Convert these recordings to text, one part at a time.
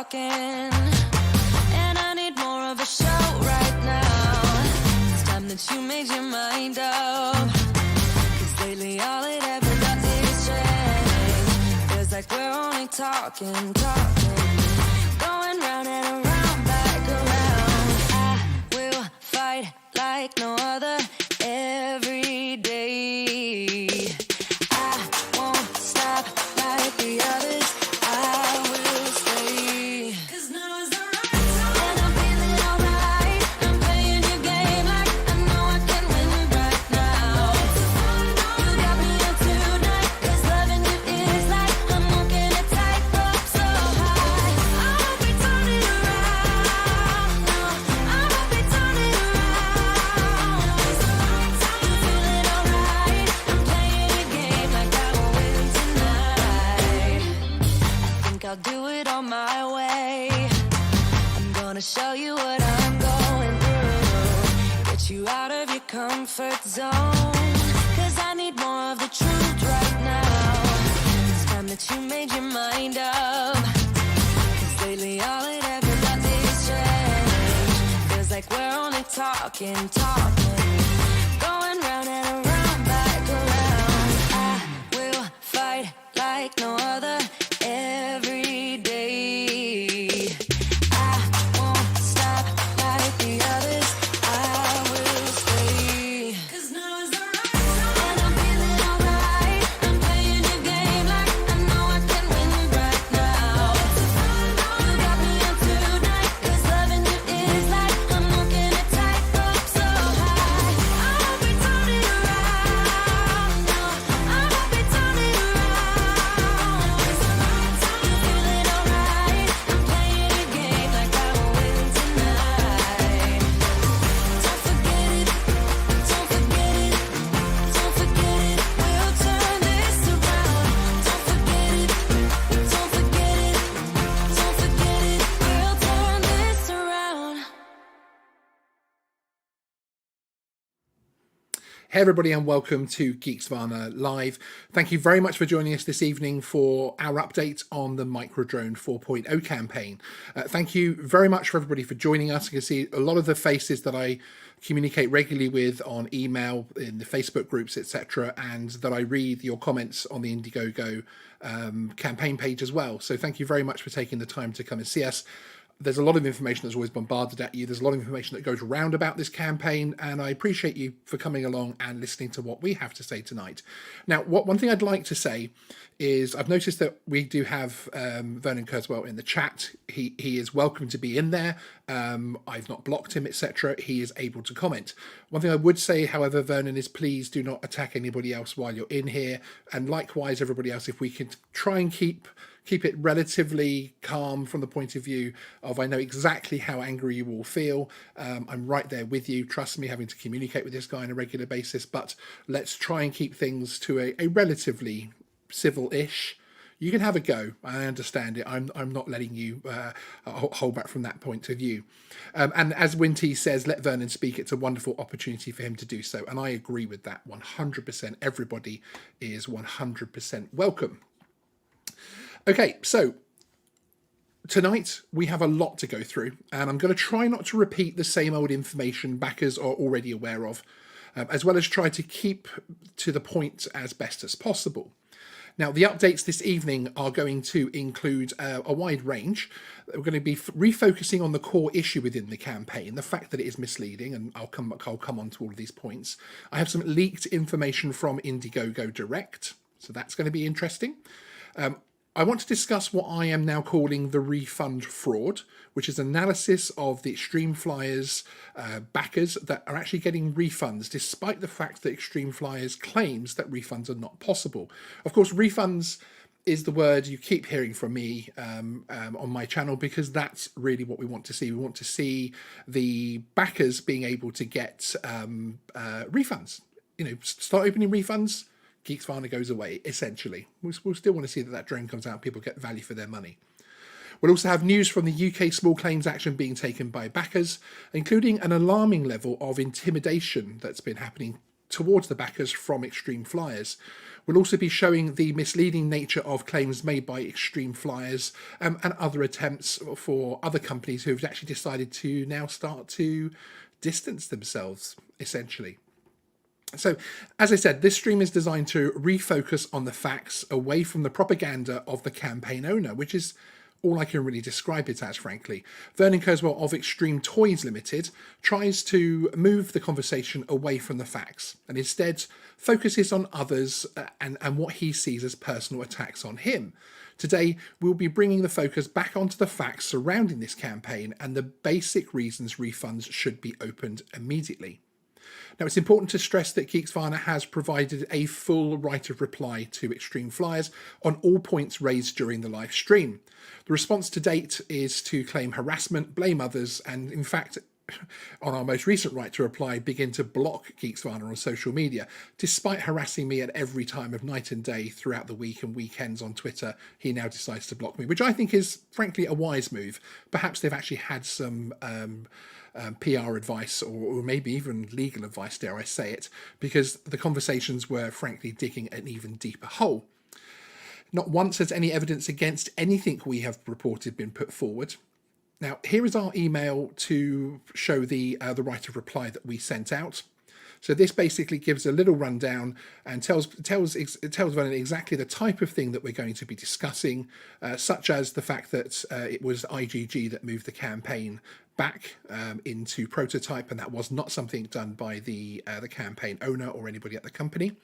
talking, and I need more of a show right now. It's time that you made your mind up, 'cause lately all it ever does is change. Feels like we're only talking, going round and around, back around. I will fight like no other every day. I won't stop like the others. I will stay. 'Cause now is the right time, and I'm feeling alright. I'm playing your game like I know I can win right now. You got me up tonight, 'cause loving you is like I'm walking a tightrope so high. I won't be turning around, no, I won't be turning around. It's the right time. You feeling alright? I'm playing your game like I will win tonight. I think I'll do it on my way. I'm gonna show you what I'm going through, get you out of your comfort zone, 'cause I need more of the truth right now. It's time that you made your mind up, 'cause lately all it ever does is change. Feels like we're only talking, going round and around, back around. I will fight like no other every day. I won't stop like the others. I will stay. 'Cause now is the right time, and I'm feeling alright. I'm playing your game like I know I can win right now. You got me up tonight, 'cause loving you is like I'm walking a tightrope so high. I won't be turning around, no, I won't be turning around. It's the right time. You feeling alright? I'm playing your game like I will win tonight. Don't forget it, don't forget it, don't forget it. We'll turn this around. Don't forget it, don't forget it, don't forget it. We'll turn this around. Hey everybody, and welcome to Geeksvana Live. Thank you very much for joining us this evening for our update on the Microdrone 4.0 campaign. Thank you very much for everybody for joining us. You can see a lot of the faces that I communicate regularly with on email, in the Facebook groups, etc., and that I read your comments on the Indiegogo campaign page as well. So thank you very much for taking the time to come and see us. There's a lot of information that's always bombarded at you. There's a lot of information that goes around about this campaign, and I appreciate you for coming along and listening to what we have to say tonight. Now, one thing I'd like to say is I've noticed that we do have Vernon Kurzweil in the chat. He is welcome to be in there. I've not blocked him, etc. He is able to comment. One thing I would say, however, Vernon, is please do not attack anybody else while you're in here, and likewise everybody else, if we can try and keep it relatively calm from the point of view of I know exactly how angry you all feel. I'm right there with you. Trust me, having to communicate with this guy on a regular basis, but let's try and keep things to a relatively civil-ish. You can have a go. I understand it. I'm not letting you hold back from that point of view. And as Winty says, let Vernon speak. It's a wonderful opportunity for him to do so. And I agree with that 100%. Everybody is 100% welcome. Okay, so tonight we have a lot to go through, and I'm going to try not to repeat the same old information backers are already aware of, as well as try to keep to the point as best as possible. Now, the updates this evening are going to include a wide range. We're going to be refocusing on the core issue within the campaign, the fact that it is misleading, and I'll come on to all of these points. I have some leaked information from Indiegogo Direct, so that's going to be interesting. I want to discuss what I am now calling the refund fraud, which is analysis of the Extreme Flyers backers that are actually getting refunds, despite the fact that Extreme Flyers claims that refunds are not possible. Of course, refunds is the word you keep hearing from me on my channel, because that's really what we want to see. We want to see the backers being able to get refunds. You know, start opening refunds. Geeksvana goes away, essentially. We'll still want to see that drone comes out, people get value for their money. We'll also have news from the UK small claims action being taken by backers, including an alarming level of intimidation that's been happening towards the backers from Extreme Flyers. We'll also be showing the misleading nature of claims made by Extreme Flyers and other attempts for other companies who have actually decided to now start to distance themselves, essentially. So, as I said, this stream is designed to refocus on the facts away from the propaganda of the campaign owner, which is all I can really describe it as, frankly. Vernon Kurzweil of Extreme Toys Limited tries to move the conversation away from the facts and instead focuses on others and what he sees as personal attacks on him. Today, we'll be bringing the focus back onto the facts surrounding this campaign and the basic reasons refunds should be opened immediately. Now, it's important to stress that Geeksvana has provided a full right of reply to Extreme Flyers on all points raised during the live stream. The response to date is to claim harassment, blame others, and in fact, on our most recent right to reply, begin to block Geeksvana on social media. Despite harassing me at every time of night and day throughout the week and weekends on Twitter, he now decides to block me, which I think is, frankly, a wise move. Perhaps they've actually had some PR advice or maybe even legal advice, dare I say it, because the conversations were, frankly, digging an even deeper hole. Not once has any evidence against anything we have reported been put forward. Now, here is our email to show the right of reply that we sent out. So this basically gives a little rundown and tells Vernon exactly the type of thing that we're going to be discussing, such as the fact that it was IGG that moved the campaign back into prototype, and that was not something done by the campaign owner or anybody at the company.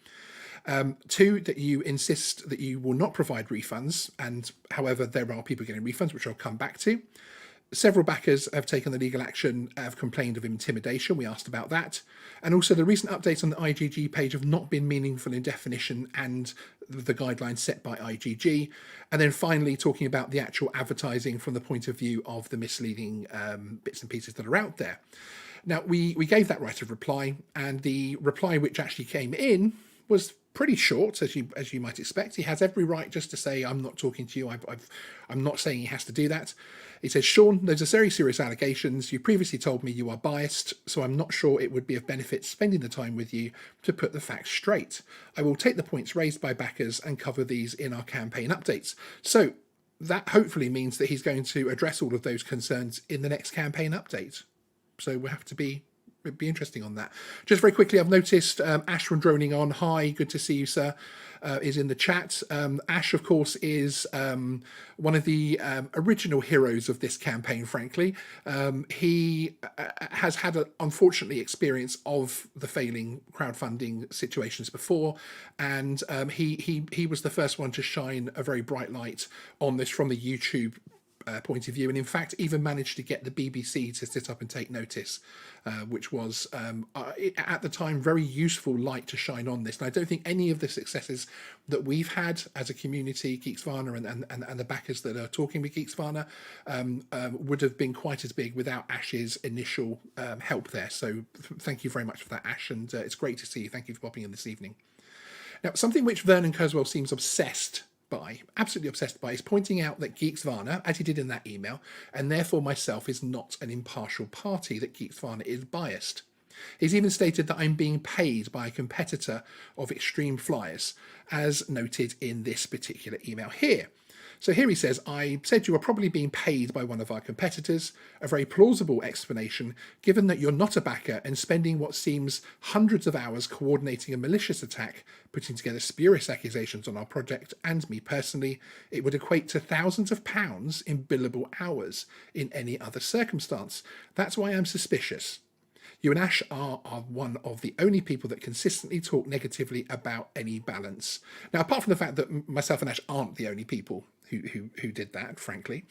2, that you insist that you will not provide refunds, and however, there are people getting refunds, which I'll come back to. Several backers have taken the legal action, have complained of intimidation. We asked about that. And also the recent updates on the IGG page have not been meaningful in definition and the guidelines set by IGG. And then finally talking about the actual advertising from the point of view of the misleading bits and pieces that are out there. Now, we gave that right of reply, and the reply which actually came in was pretty short, as you might expect. He has every right just to say, I'm not talking to you. I'm not saying he has to do that. He says, Sean, those are very serious allegations. You previously told me you are biased, so I'm not sure it would be of benefit spending the time with you to put the facts straight. I will take the points raised by backers and cover these in our campaign updates. So that hopefully means that he's going to address all of those concerns in the next campaign update. So we'll have to be interesting on that. Just very quickly, I've noticed Ash from Droning On, hi, good to see you, sir, is in the chat. Ash, of course, is one of the original heroes of this campaign, frankly. He has had, unfortunately, experience of the failing crowdfunding situations before, and he was the first one to shine a very bright light on this from the YouTube point of view, and in fact even managed to get the BBC to sit up and take notice, which was at the time very useful light to shine on this. And I don't think any of the successes that we've had as a community, Geeksvana and the backers that are talking with Geeksvana, would have been quite as big without Ash's initial help there. So thank you very much for that, Ash, and it's great to see you. Thank you for popping in this evening. Now, something which Vernon Kurzweil seems absolutely obsessed by, is pointing out that Geeksvana, as he did in that email, and therefore myself, is not an impartial party, that Geeksvana is biased. He's even stated that I'm being paid by a competitor of Extreme Flyers, as noted in this particular email here. So here he says, I said you are probably being paid by one of our competitors, a very plausible explanation, given that you're not a backer and spending what seems hundreds of hours coordinating a malicious attack, putting together spurious accusations on our project and me personally. It would equate to thousands of pounds in billable hours in any other circumstance. That's why I'm suspicious. You and Ash are one of the only people that consistently talk negatively about any balance. Now, apart from the fact that myself and Ash aren't the only people who did that, frankly,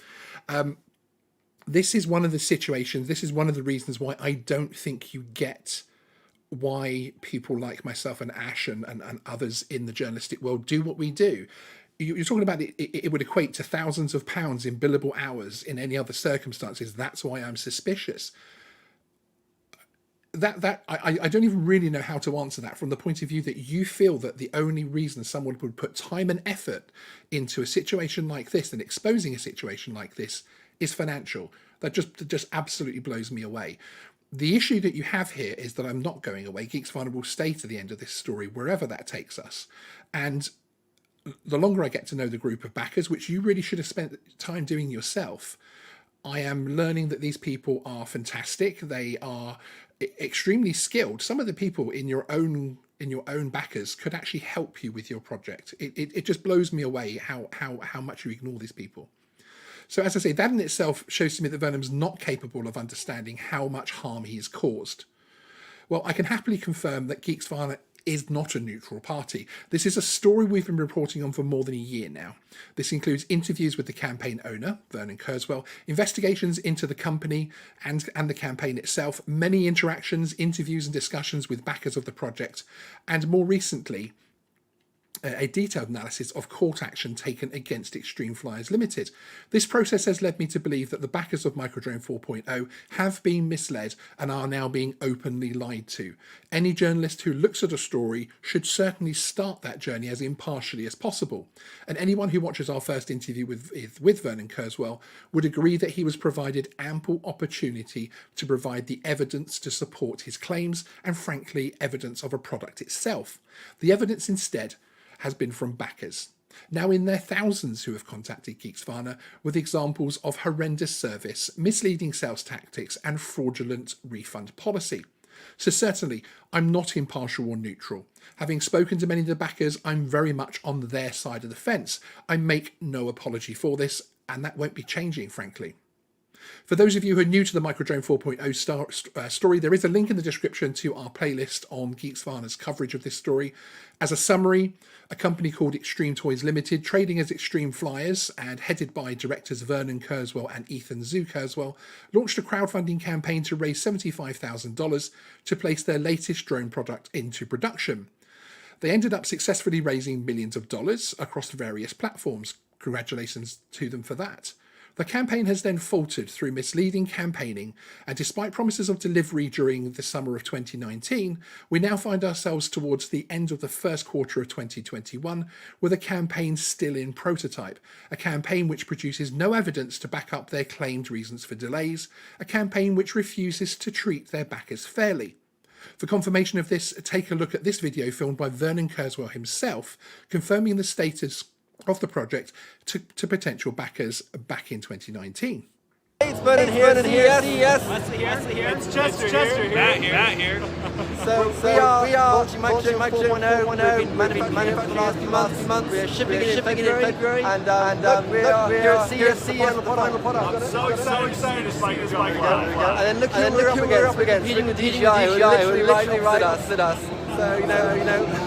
this is one of the situations, this is one of the reasons why I don't think you get why people like myself and Ash and others in the journalistic world do what we do. You're talking about it would equate to thousands of pounds in billable hours in any other circumstances. That's why I'm suspicious. I don't even really know how to answer that from the point of view that you feel that the only reason someone would put time and effort into a situation like this and exposing a situation like this is financial. That just absolutely blows me away. The issue that you have here is that I'm not going away. Geeksvana will stay to the end of this story, wherever that takes us. And the longer I get to know the group of backers, which you really should have spent time doing yourself, I am learning that these people are fantastic. They are extremely skilled. Some of the people in your own backers could actually help you with your project. It just blows me away how much you ignore these people. So as I say, that in itself shows to me that Vernon's not capable of understanding how much harm he has caused. Well, I can happily confirm that Geeksvana is not a neutral party. This is a story we've been reporting on for more than a year now. This includes interviews with the campaign owner, Vernon Kurzweil, investigations into the company and the campaign itself, many interactions, interviews and discussions with backers of the project, and more recently, a detailed analysis of court action taken against Extreme Flyers Limited. This process has led me to believe that the backers of Microdrone 4.0 have been misled and are now being openly lied to. Any journalist who looks at a story should certainly start that journey as impartially as possible. And anyone who watches our first interview with Vernon Kurzweil would agree that he was provided ample opportunity to provide the evidence to support his claims and, frankly, evidence of a product itself. The evidence instead has been from backers, now in their thousands, who have contacted Geeksvana with examples of horrendous service, misleading sales tactics and fraudulent refund policy. So certainly, I'm not impartial or neutral. Having spoken to many of the backers, I'm very much on their side of the fence. I make no apology for this, and that won't be changing, frankly. For those of you who are new to the Microdrone 4.0 story, there is a link in the description to our playlist on Geeksvana's coverage of this story. As a summary, a company called Extreme Toys Limited, trading as Extreme Flyers and headed by directors Vernon Kurzweil and Ethan Zoo Kurzweil, launched a crowdfunding campaign to raise $75,000 to place their latest drone product into production. They ended up successfully raising millions of dollars across various platforms. Congratulations to them for that. The campaign has then faltered through misleading campaigning, and despite promises of delivery during the summer of 2019, we now find ourselves towards the end of the first quarter of 2021 with a campaign still in prototype, a campaign which produces no evidence to back up their claimed reasons for delays, a campaign which refuses to treat their backers fairly. For confirmation of this, take a look at this video filmed by Vernon Kurzweil himself, confirming the status of the project to potential backers back in 2019. It's Vernon here, yes. It's Chester here. Matt here. So we are launching Microdrone 4.0. We've been manufacturing for the last few months. We are shipping it in February. And look, we are here at CES, the final product. I'm so excited to spike this bike live. And then look who we're up against. Competing with DJI, who are literally right opposite us. So, you know,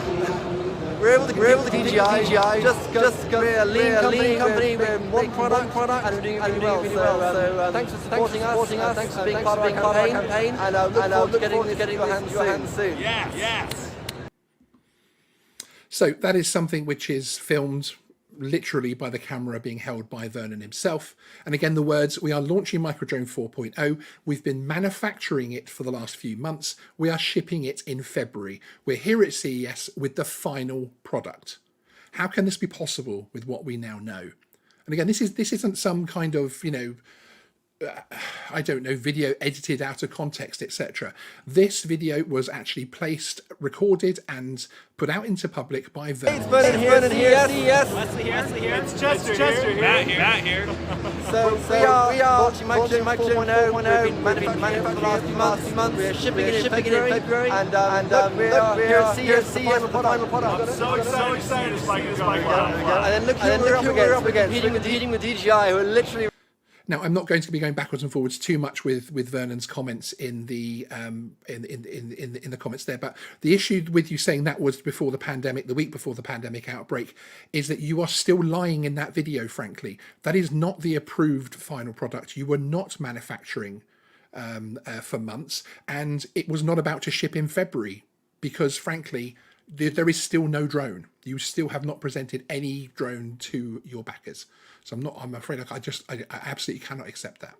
we're able to compete with DJI just because we're a lean company, we're one product, and we're doing it really well. So thanks for supporting us, thanks for being part of our campaign, and I look forward to getting this into your hands soon. Yes. So that is something which is filmed literally by the camera being held by Vernon himself. And again, the words, we are launching Microdrone 4.0. We've been manufacturing it for the last few months. We are shipping it in February. We're here at CES with the final product. How can this be possible with what we now know? And again, this isn't some kind of, I don't know, video edited out of context, etc. This video was actually placed, recorded, and put out into public by Vernon. It's Vernon here, yes. It's Chester here. Matt here. So we are launching Microdrone 4.0. We've been manufacturing for the last few months. We're shipping it in February. And we're here at CES, the final product. I'm so excited to spike this bike live. And then look who we're up against. Competing with DJI, who are literally. Now, I'm not going to be going backwards and forwards too much with Vernon's comments in the comments there, but the issue with you saying that was before the pandemic, the week before the pandemic outbreak, is that you are still lying in that video. Frankly, that is not the approved final product. You were not manufacturing for months, and it was not about to ship in February because, frankly, there is still no drone. You still have not presented any drone to your backers. So I'm afraid I absolutely cannot accept that.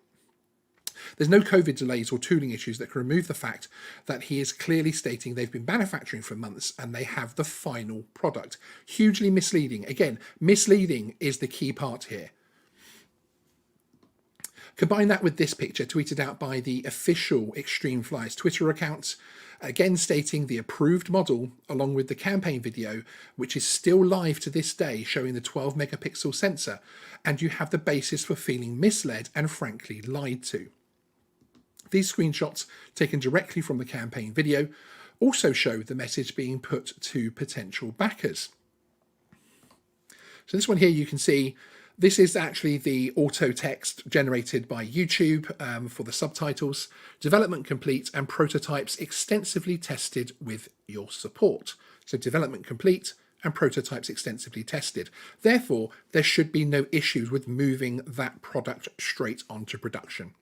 There's no COVID delays or tooling issues that can remove the fact that he is clearly stating they've been manufacturing for months and they have the final product. Hugely misleading. Again, misleading is the key part here. Combine that with this picture tweeted out by the official Extreme Flyers Twitter account, again stating the approved model along with the campaign video, which is still live to this day, showing the 12 megapixel sensor, and you have the basis for feeling misled and frankly lied to. These screenshots, taken directly from the campaign video, also show the message being put to potential backers. So this one here, you can see this is actually the auto text generated by YouTube for the subtitles. Development complete and prototypes extensively tested with your support. So development complete and prototypes extensively tested. Therefore, there should be no issues with moving that product straight onto production.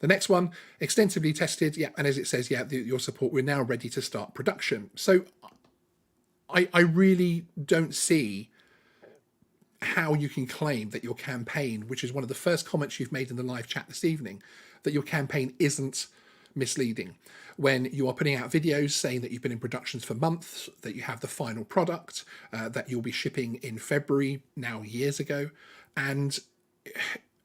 The next one, extensively tested, yeah, and as it says, yeah, your support, we're now ready to start production. So I really don't see how you can claim that your campaign, which is one of the first comments you've made in the live chat this evening, that your campaign isn't misleading when you are putting out videos saying that you've been in productions for months, that you have the final product, that you'll be shipping in February, now years ago, and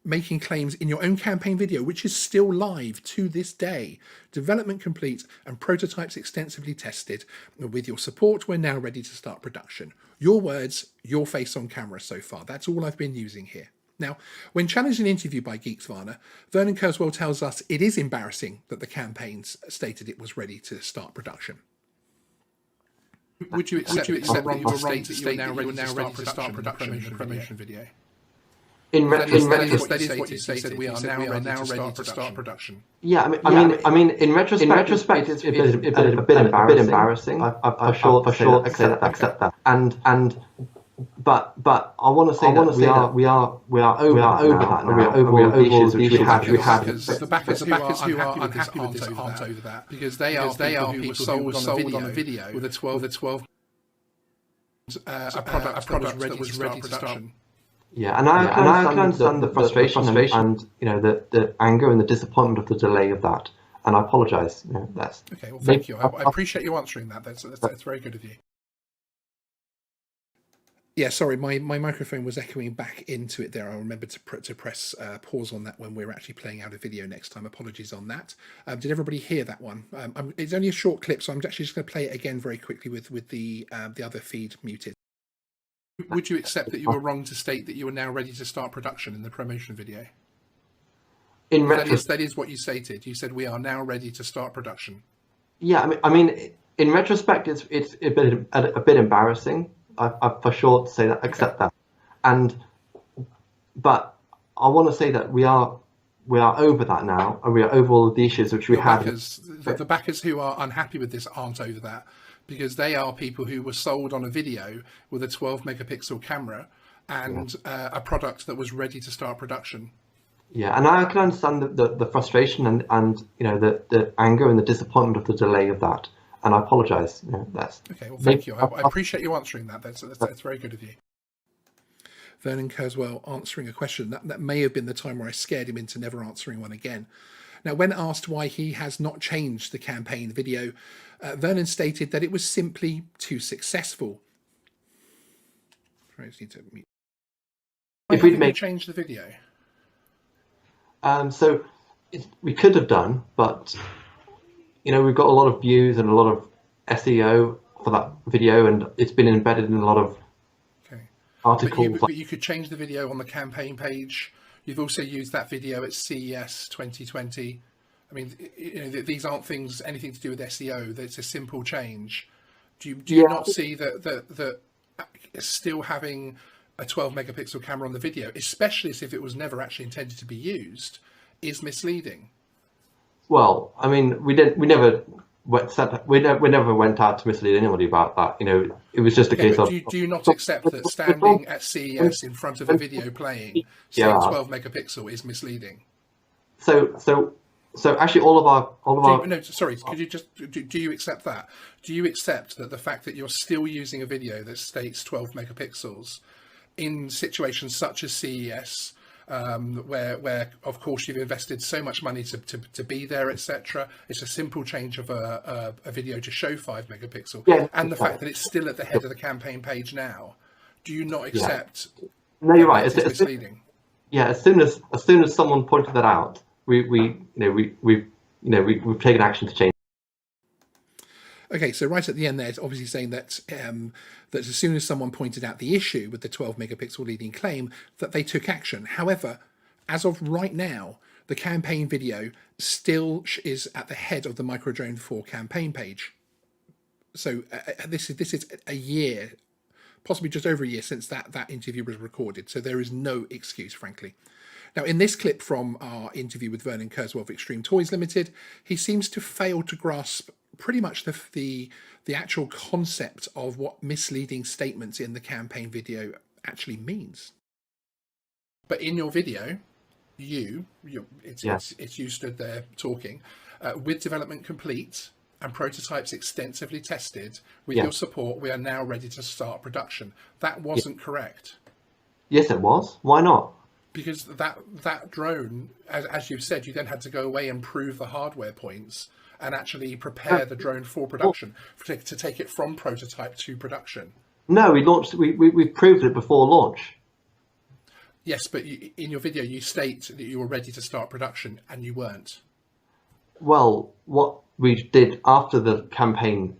making claims in your own campaign video, which is still live to this day. Development complete and prototypes extensively tested. With your support, we're now ready to start production. Your words, your face on camera so far. That's all I've been using here. Now, when challenged in an interview by Geeksvana, Vernon Kurzweil tells us it is embarrassing that the campaigns stated it was ready to start production. Would you accept that you were wrong to state that you were now ready to start production in the promotion video? That is what you said. We are now ready to start production. Yeah, I mean, in retrospect, it's a bit embarrassing. I for sure accept that. But I want to say that we are over that now. We are over all the issues which we have. Because the backers who are unhappy with this aren't over that, because they are people who were sold on a video with a 12 a product that was ready to start production. Yeah, and I can understand the frustration and the anger and the disappointment of the delay of that, and I apologise. That's okay. Well, thank you. I appreciate you answering that. That's very good of you. Yeah, sorry, my microphone was echoing back into it there. I'll remember to press pause on that when we're actually playing out a video next time. Apologies on that. Did everybody hear that one? It's only a short clip, so I'm actually just going to play it again very quickly with the other feed muted. Would you accept that you were wrong to state that you were now ready to start production in the promotion video? That is what you stated. You said we are now ready to start production. Yeah, I mean, in retrospect, it's a bit embarrassing. I for sure say that, accept that, but I want to say that we are over that now, and we are over all of the issues which we had. The backers who are unhappy with this aren't over that, because they are people who were sold on a video with a 12 megapixel camera and a product that was ready to start production. Yeah, and I can understand the frustration and the anger and the disappointment of the delay of that. And I apologise. That's okay. Well, thank you. I appreciate you answering that. That's very good of you. Vernon Kurzweil answering a question that may have been the time where I scared him into never answering one again. Now, when asked why he has not changed the campaign video, Vernon stated that it was simply too successful. I just need to mute. If we'd changed the video, so we could have done, but. We've got a lot of views and a lot of SEO for that video, and it's been embedded in a lot of articles. But you could change the video on the campaign page. You've also used that video at CES 2020. I mean, these aren't anything to do with SEO. It's a simple change. Do you not see that still having a 12 megapixel camera on the video, especially if it was never actually intended to be used, is misleading? Well, I mean, we never went out to mislead anybody about that. It was just a case of. Do you not accept that standing at CES in front of a video playing saying 12 megapixel is misleading? So actually, all of our. No, sorry. Could you just do you accept that? Do you accept that the fact that you're still using a video that states 12 megapixels in situations such as CES? Where of course you've invested so much money to be there, etc. It's a simple change of a video to show 5 megapixel, and the fact that it's still at the head of the campaign page now. Do you not accept? No, you're right. It's misleading. Yeah, as soon as someone pointed that out, we've taken action to change. Okay, so right at the end there, it's obviously saying that that as soon as someone pointed out the issue with the 12 megapixel leading claim, that they took action. However, as of right now, the campaign video still is at the head of the Microdrone 4 campaign page. So this is a year, possibly just over a year since that interview was recorded. So there is no excuse, frankly. Now, in this clip from our interview with Vernon Kurzweil of Extreme Toys Limited, he seems to fail to grasp pretty much the actual concept of what misleading statements in the campaign video actually means. But in your video, it's you stood there talking, with development complete and prototypes extensively tested, with your support, we are now ready to start production. That wasn't correct. Yes, it was. Why not? Because that drone, as you've said, you then had to go away and prove the hardware points and actually prepare the drone for production, to take it from prototype to production. No, we proved it before launch. Yes, but in your video you state that you were ready to start production and you weren't. Well, what we did after the campaign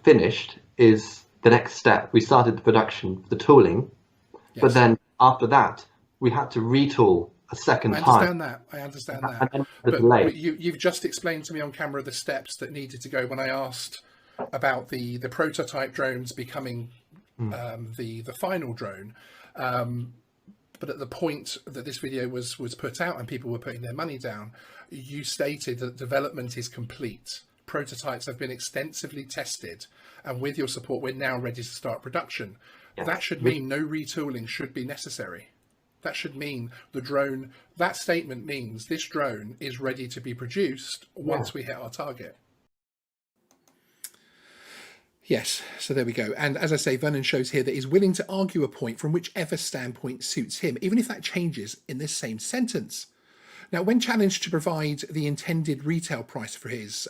finished is the next step. We started the production, the tooling, but then after that, we had to retool a second time. I understand that. But you've just explained to me on camera the steps that needed to go when I asked about the prototype drones becoming the final drone. But at the point that this video was put out and people were putting their money down, you stated that development is complete. Prototypes have been extensively tested, and with your support, we're now ready to start production. Yeah. That should mean no retooling should be necessary. That should mean the drone, that statement means this drone is ready to be produced once we hit our target. Yes, so there we go. And as I say, Vernon shows here that he's willing to argue a point from whichever standpoint suits him, even if that changes in this same sentence. Now, when challenged to provide the intended retail price for his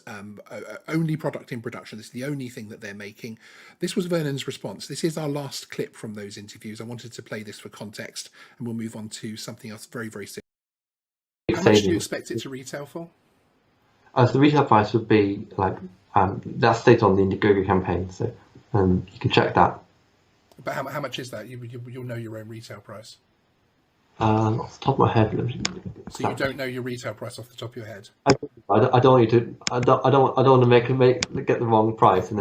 only product in production, this is the only thing that they're making, this was Vernon's response. This is our last clip from those interviews. I wanted to play this for context, and we'll move on to something else very, very soon. How much do you expect it to retail for? So the retail price would be like, that's stated on the Indiegogo campaign, so you can check that. But how much is that? You'll know your own retail price. Off the top of my head. So you don't know your retail price off the top of your head? I don't want you to. I don't want to get the wrong price and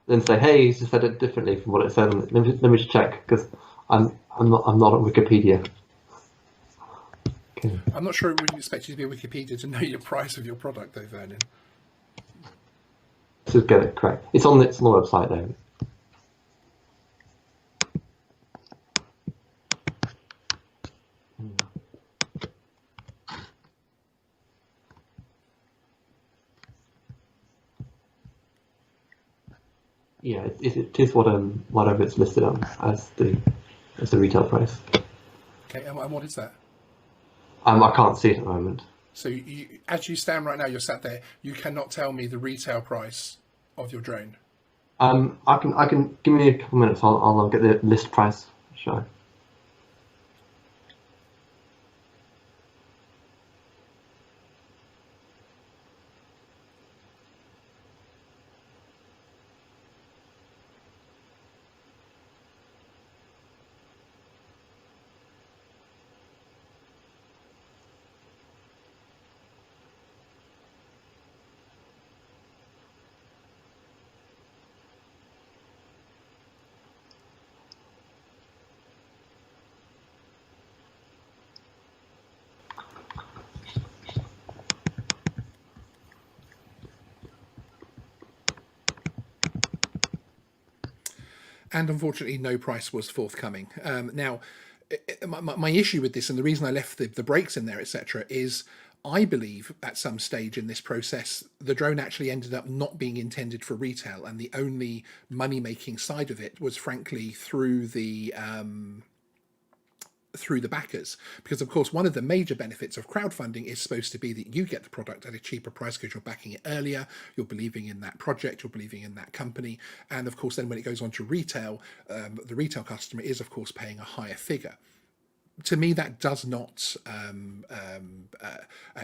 then say, hey, he's just said it differently from what it said. Let me just check, because I'm not on Wikipedia. Okay. I'm not sure it would expect you to be a Wikipedia to know your price of your product, though, Vernon. To get it correct, it's on the website though. Yeah, it is whatever it's listed on as the retail price. Okay, and what is that? I can't see it at the moment. So as you stand right now, you're sat there. You cannot tell me the retail price of your drone. I can give me a couple of minutes. I'll get the list price. Sure. And unfortunately, no price was forthcoming. Now, my issue with this, and the reason I left the brakes in there, etc., is I believe at some stage in this process, the drone actually ended up not being intended for retail, and the only money-making side of it was, frankly, through the backers, because of course one of the major benefits of crowdfunding is supposed to be that you get the product at a cheaper price because you're backing it earlier, you're believing in that project, you're believing in that company, and of course then when it goes on to retail, the retail customer is of course paying a higher figure. to me, that does not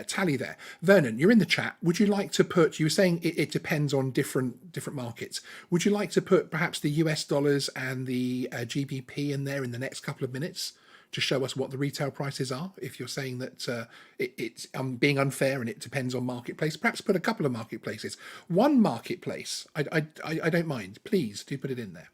tally there. Vernon, you're in the chat. Would you like to put, you were saying it depends on different markets. Would you like to put perhaps the US dollars and the GBP in there in the next couple of minutes to show us what the retail prices are? If you're saying that it's being unfair and it depends on marketplace, perhaps put a couple of marketplaces. One marketplace, I don't mind. Please do put it in there.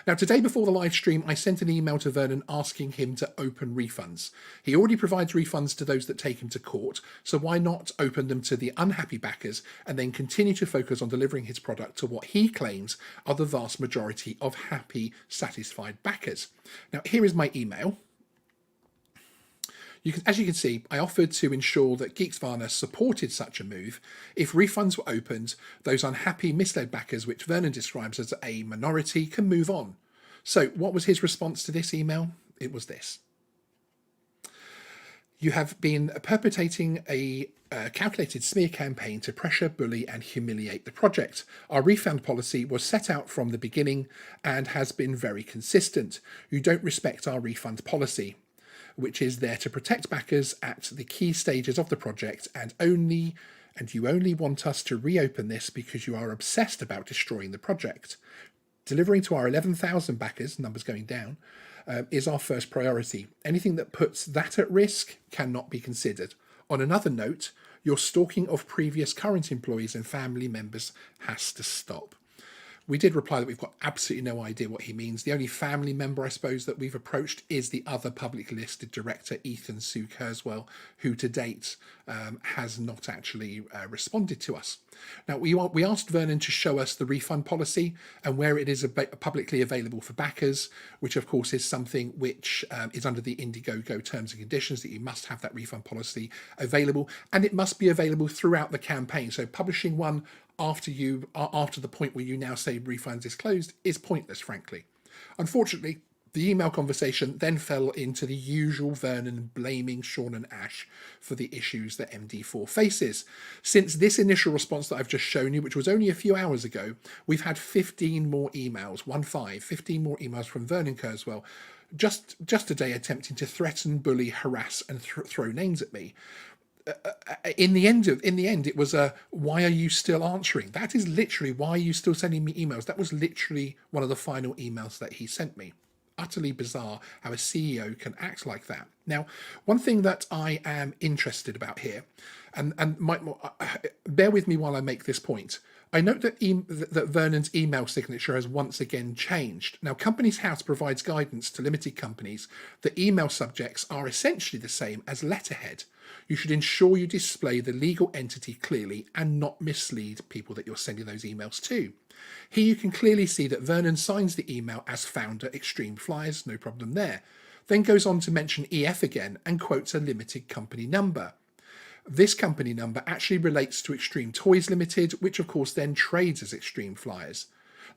Now, today before the live stream, I sent an email to Vernon asking him to open refunds. He already provides refunds to those that take him to court, so why not open them to the unhappy backers and then continue to focus on delivering his product to what he claims are the vast majority of happy, satisfied backers. Now, here is my email. As you can see, I offered to ensure that Geeksvana supported such a move. If refunds were opened, those unhappy, misled backers, which Vernon describes as a minority, can move on. So what was his response to this email? It was this. You have been perpetrating a calculated smear campaign to pressure, bully and humiliate the project. Our refund policy was set out from the beginning and has been very consistent. You don't respect our refund policy, which is there to protect backers at the key stages of the project, and you only want us to reopen this because you are obsessed about destroying the project. Delivering to our 11,000 backers, numbers going down, is our first priority. Anything that puts that at risk cannot be considered. On another note, your stalking of previous current employees and family members has to stop. We did reply that we've got absolutely no idea what he means. The only family member, I suppose, that we've approached is the other publicly listed director, Ethan Sue Kurzweil, who to date has not actually responded to us. Now, we asked Vernon to show us the refund policy and where it is publicly available for backers, which of course is something which is under the Indiegogo terms and conditions, that you must have that refund policy available, and it must be available throughout the campaign. So publishing one after the point where you now say refunds is closed is pointless, frankly. Unfortunately, the email conversation then fell into the usual Vernon blaming Sean and Ash for the issues that MD4 faces. Since this initial response that I've just shown you, which was only a few hours ago, we've had 15 more emails, 15 more emails from Vernon Kurzweil, just today attempting to threaten, bully, harass and throw names at me. In the end, it was why are you still answering? That is literally, why are you still sending me emails? That was literally one of the final emails that he sent me. Utterly bizarre how a CEO can act like that. Now, one thing that I am interested about here, and bear with me while I make this point. I note that Vernon's email signature has once again changed. Now, Companies House provides guidance to limited companies that email subjects are essentially the same as letterhead. You should ensure you display the legal entity clearly and not mislead people that you're sending those emails to. Here you can clearly see that Vernon signs the email as founder Extreme Flyers, no problem there. Then goes on to mention EF again and quotes a limited company number. This company number actually relates to Extreme Toys Limited, which of course then trades as Extreme Flyers.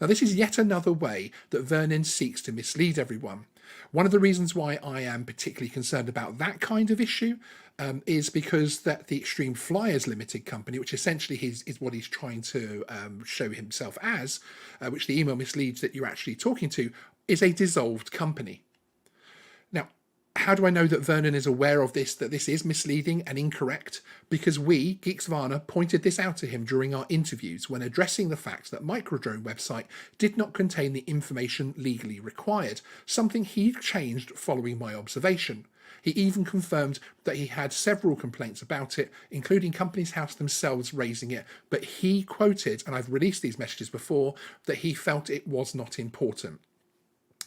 Now, this is yet another way that Vernon seeks to mislead everyone. One of the reasons why I am particularly concerned about that kind of issue is because that the Extreme Flyers Limited company, which essentially is what he's trying to show himself as, which the email misleads that you're actually talking to, is a dissolved company. Now, how do I know that Vernon is aware of this, that this is misleading and incorrect? Because we, Geeksvana, pointed this out to him during our interviews when addressing the fact that Microdrone website did not contain the information legally required, something he changed following my observation. He even confirmed that he had several complaints about it, including Companies House themselves raising it, but he quoted, and I've released these messages before, that he felt it was not important.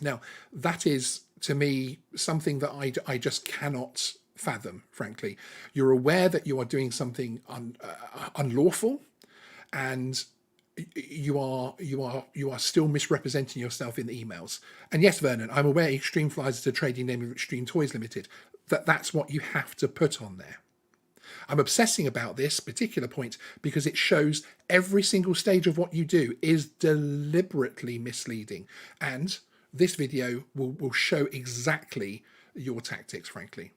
Now, that is, to me, something that I just cannot fathom, frankly. You're aware that you are doing something unlawful, and you are still misrepresenting yourself in the emails. And yes, Vernon, I'm aware Extreme Flyers is a trading name of Extreme Toys Limited. That's what you have to put on there. I'm obsessing about this particular point because it shows every single stage of what you do is deliberately misleading, and this video will show exactly your tactics, frankly.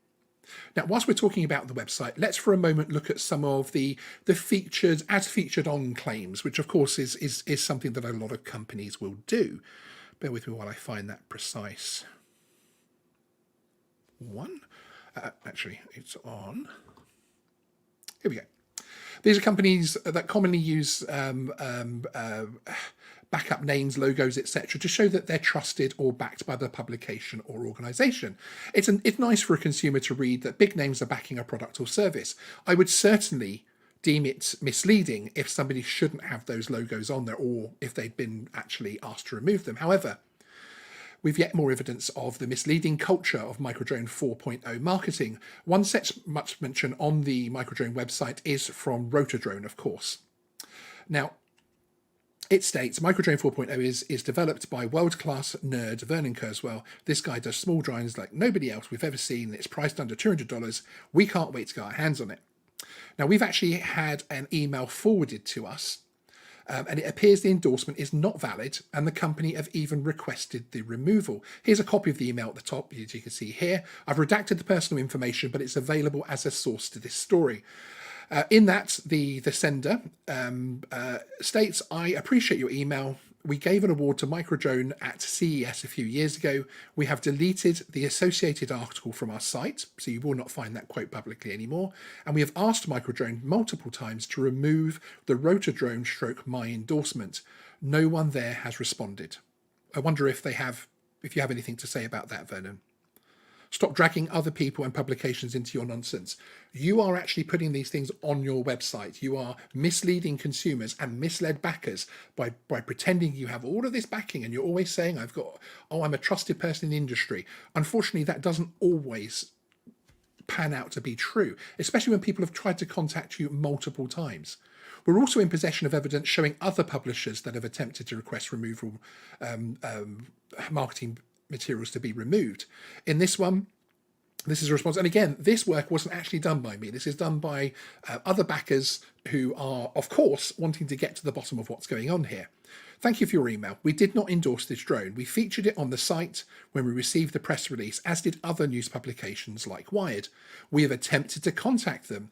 Now, whilst we're talking about the website, let's for a moment look at some of the featured, as featured on claims, which of course is something that a lot of companies will do. Bear with me while I find that precise one. Actually, it's on. Here we go. These are companies that commonly use backup names, logos, etc., to show that they're trusted or backed by the publication or organisation. It's nice for a consumer to read that big names are backing a product or service. I would certainly deem it misleading if somebody shouldn't have those logos on there, or if they'd been actually asked to remove them. However, we've yet more evidence of the misleading culture of Microdrone 4.0 marketing. One such much mention on the Microdrone website is from Rotodrone, of course. Now, it states Microdrone 4.0 is developed by world-class nerd Vernon Kurzweil. This guy does small drones like nobody else we've ever seen. It's priced under $200. We can't wait to get our hands on it. Now, we've actually had an email forwarded to us, and it appears the endorsement is not valid, and the company have even requested the removal. Here's a copy of the email at the top, as you can see here. I've redacted the personal information, but it's available as a source to this story. In that, the sender states, I appreciate your email. We gave an award to Microdrone at CES a few years ago. We have deleted the associated article from our site, so you will not find that quote publicly anymore. And we have asked Microdrone multiple times to remove the Rotodrone / my endorsement. No one there has responded. I wonder if you have anything to say about that, Vernon. Stop dragging other people and publications into your nonsense. You are actually putting these things on your website. You are misleading consumers and misled backers by pretending you have all of this backing, and you're always saying, I'm a trusted person in the industry. Unfortunately, that doesn't always pan out to be true, especially when people have tried to contact you multiple times. We're also in possession of evidence showing other publishers that have attempted to request removal marketing materials to be removed. In this one, this is a response. And again, this work wasn't actually done by me. This is done by other backers who are, of course, wanting to get to the bottom of what's going on here. Thank you for your email. We did not endorse this drone. We featured it on the site when we received the press release, as did other news publications like Wired. We have attempted to contact them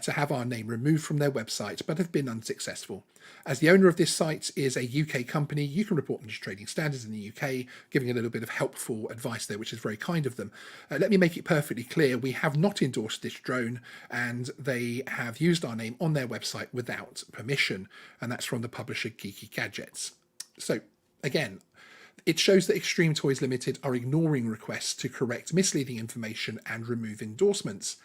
to have our name removed from their website, but have been unsuccessful. As the owner of this site is a UK company, you can report them to trading standards in the UK, giving a little bit of helpful advice there, which is very kind of them. Let me make it perfectly clear, we have not endorsed this drone, and they have used our name on their website without permission, and that's from the publisher Geeky Gadgets. So, again, it shows that Extreme Toys Limited are ignoring requests to correct misleading information and remove endorsements.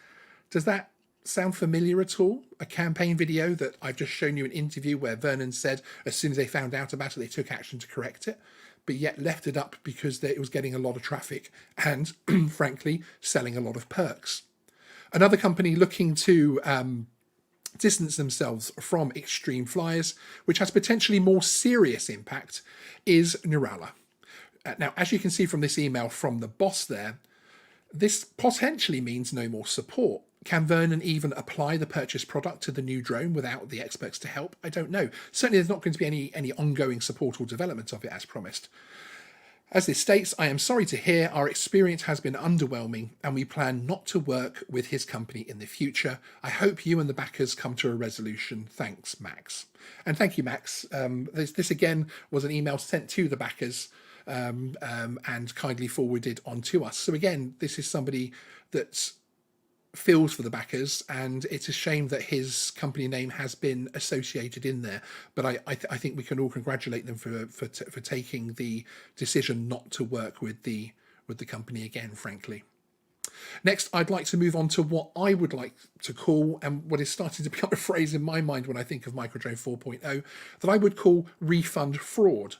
Does that sound familiar at all? A campaign video that I've just shown you an interview where Vernon said as soon as they found out about it, they took action to correct it, but yet left it up because it was getting a lot of traffic and, frankly, selling a lot of perks. Another company looking to distance themselves from extreme flyers, which has potentially more serious impact, is Neuralla. Now, as you can see from this email from the boss there, this potentially means no more support. Can Vernon even apply the purchased product to the new drone without the experts to help? I don't know. Certainly there's not going to be any ongoing support or development of it as promised. As this states, I am sorry to hear our experience has been underwhelming and we plan not to work with his company in the future. I hope you and the backers come to a resolution. Thanks, Max. And thank you, Max. This again was an email sent to the backers and kindly forwarded on to us. So again, this is somebody that feels for the backers, and it's a shame that his company name has been associated in there, but I think we can all congratulate them for taking the decision not to work with the company again, frankly. Next, I'd like to move on to what I would like to call, and what is starting to become a phrase in my mind when I think of Microdrone 4.0, that I would call refund fraud.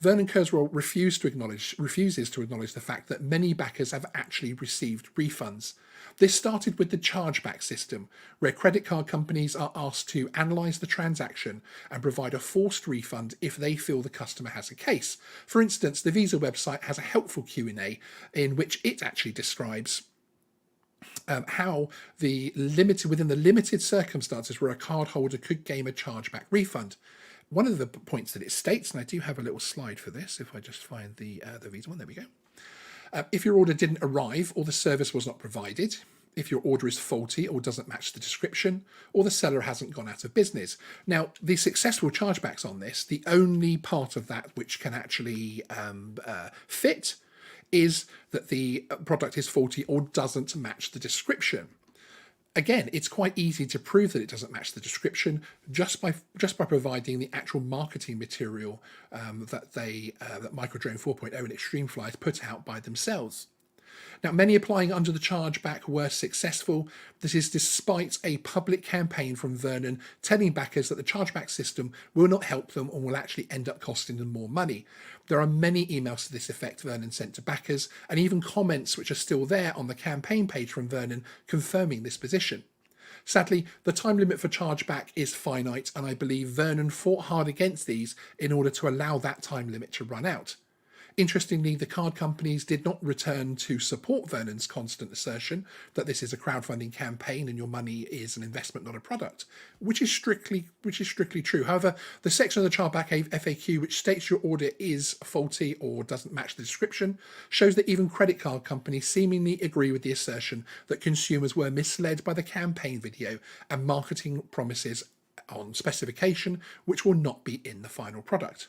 Vernon Kurzweil refuses to acknowledge the fact that many backers have actually received refunds. This started with the chargeback system, where credit card companies are asked to analyse the transaction and provide a forced refund if they feel the customer has a case. For instance, the Visa website has a helpful Q&A in which it actually describes how within the limited circumstances where a cardholder could gain a chargeback refund. One of the points that it states, and I do have a little slide for this, if I just find the Visa one, there we go. If your order didn't arrive or the service was not provided, if your order is faulty or doesn't match the description, or the seller hasn't gone out of business. Now, the successful chargebacks on this, the only part of that which can actually fit is that the product is faulty or doesn't match the description. Again, it's quite easy to prove that it doesn't match the description just by providing the actual marketing material that Microdrone 4.0 and Extremeflyers put out by themselves. Now, many applying under the chargeback were successful. This is despite a public campaign from Vernon telling backers that the chargeback system will not help them and will actually end up costing them more money. There are many emails to this effect Vernon sent to backers, and even comments which are still there on the campaign page from Vernon confirming this position. Sadly, the time limit for chargeback is finite, and I believe Vernon fought hard against these in order to allow that time limit to run out. Interestingly, the card companies did not return to support Vernon's constant assertion that this is a crowdfunding campaign and your money is an investment, not a product, which is strictly true. However, the section of the chargeback FAQ which states your order is faulty or doesn't match the description shows that even credit card companies seemingly agree with the assertion that consumers were misled by the campaign video and marketing promises on specification which will not be in the final product.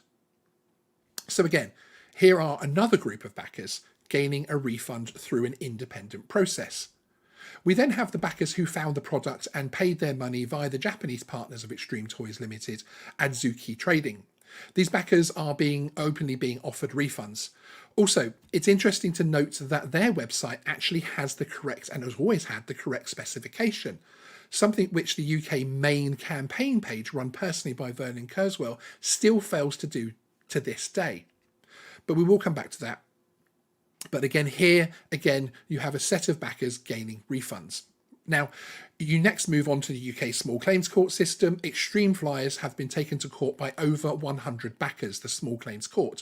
So again, here are another group of backers gaining a refund through an independent process. We then have the backers who found the product and paid their money via the Japanese partners of Extreme Toys Limited, Adzuki Trading. These backers are openly being offered refunds. Also, it's interesting to note that their website actually has the correct, and has always had the correct specification, something which the UK main campaign page run personally by Vernon Kurzweil still fails to do to this day. But we will come back to that. But again, you have a set of backers gaining refunds. Now, you next move on to the UK small claims court system. Extremeflyers have been taken to court by over 100 backers, the small claims court.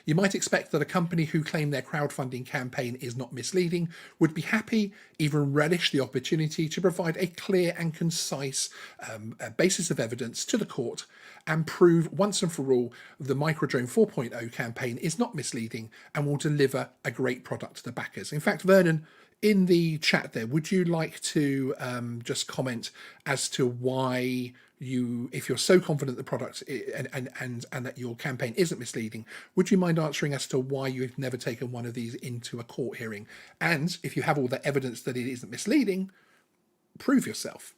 You might expect that a company who claim their crowdfunding campaign is not misleading would be happy, even relish the opportunity to provide a clear and concise basis of evidence to the court and prove once and for all the Microdrone 4.0 campaign is not misleading and will deliver a great product to the backers. In fact, Vernon, in the chat there, would you like to just comment as to why if you're so confident the product and that your campaign isn't misleading, would you mind answering as to why you've never taken one of these into a court hearing? And if you have all the evidence that it isn't misleading, prove yourself.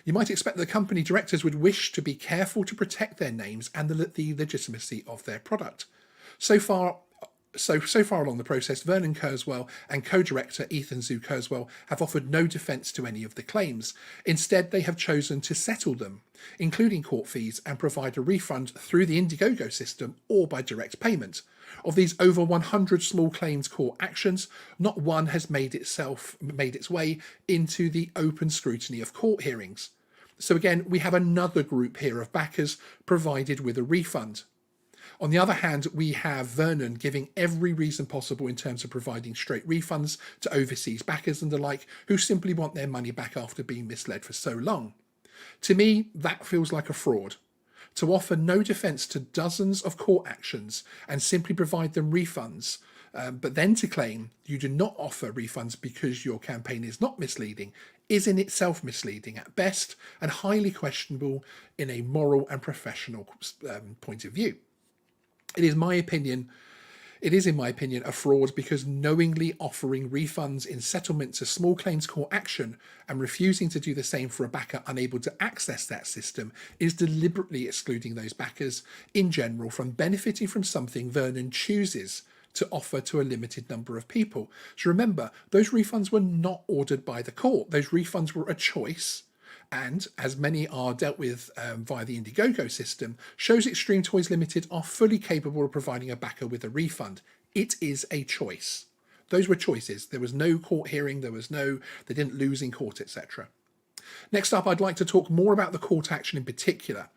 You might expect the company directors would wish to be careful to protect their names and the legitimacy of their product. So far along the process, Vernon Kurzweil and co-director Ethan Zu Kurzweil have offered no defence to any of the claims. Instead, they have chosen to settle them, including court fees, and provide a refund through the Indiegogo system or by direct payment. Of these over 100 small claims court actions, not one has made its way into the open scrutiny of court hearings. So again, we have another group here of backers provided with a refund. On the other hand, we have Vernon giving every reason possible in terms of providing straight refunds to overseas backers and the like who simply want their money back after being misled for so long. To me, that feels like a fraud. To offer no defence to dozens of court actions and simply provide them refunds, but then to claim you do not offer refunds because your campaign is not misleading, is in itself misleading at best and highly questionable in a moral and professional point of view. It is in my opinion, a fraud because knowingly offering refunds in settlement to small claims court action and refusing to do the same for a backer unable to access that system is deliberately excluding those backers in general from benefiting from something Vernon chooses to offer to a limited number of people. So remember, those refunds were not ordered by the court. Those refunds were a choice. And as many are dealt with via the Indiegogo system, shows Extreme Toys Limited are fully capable of providing a backer with a refund. It is a choice. Those were choices. There was no court hearing, they didn't lose in court, etc. Next up, I'd like to talk more about the court action in particular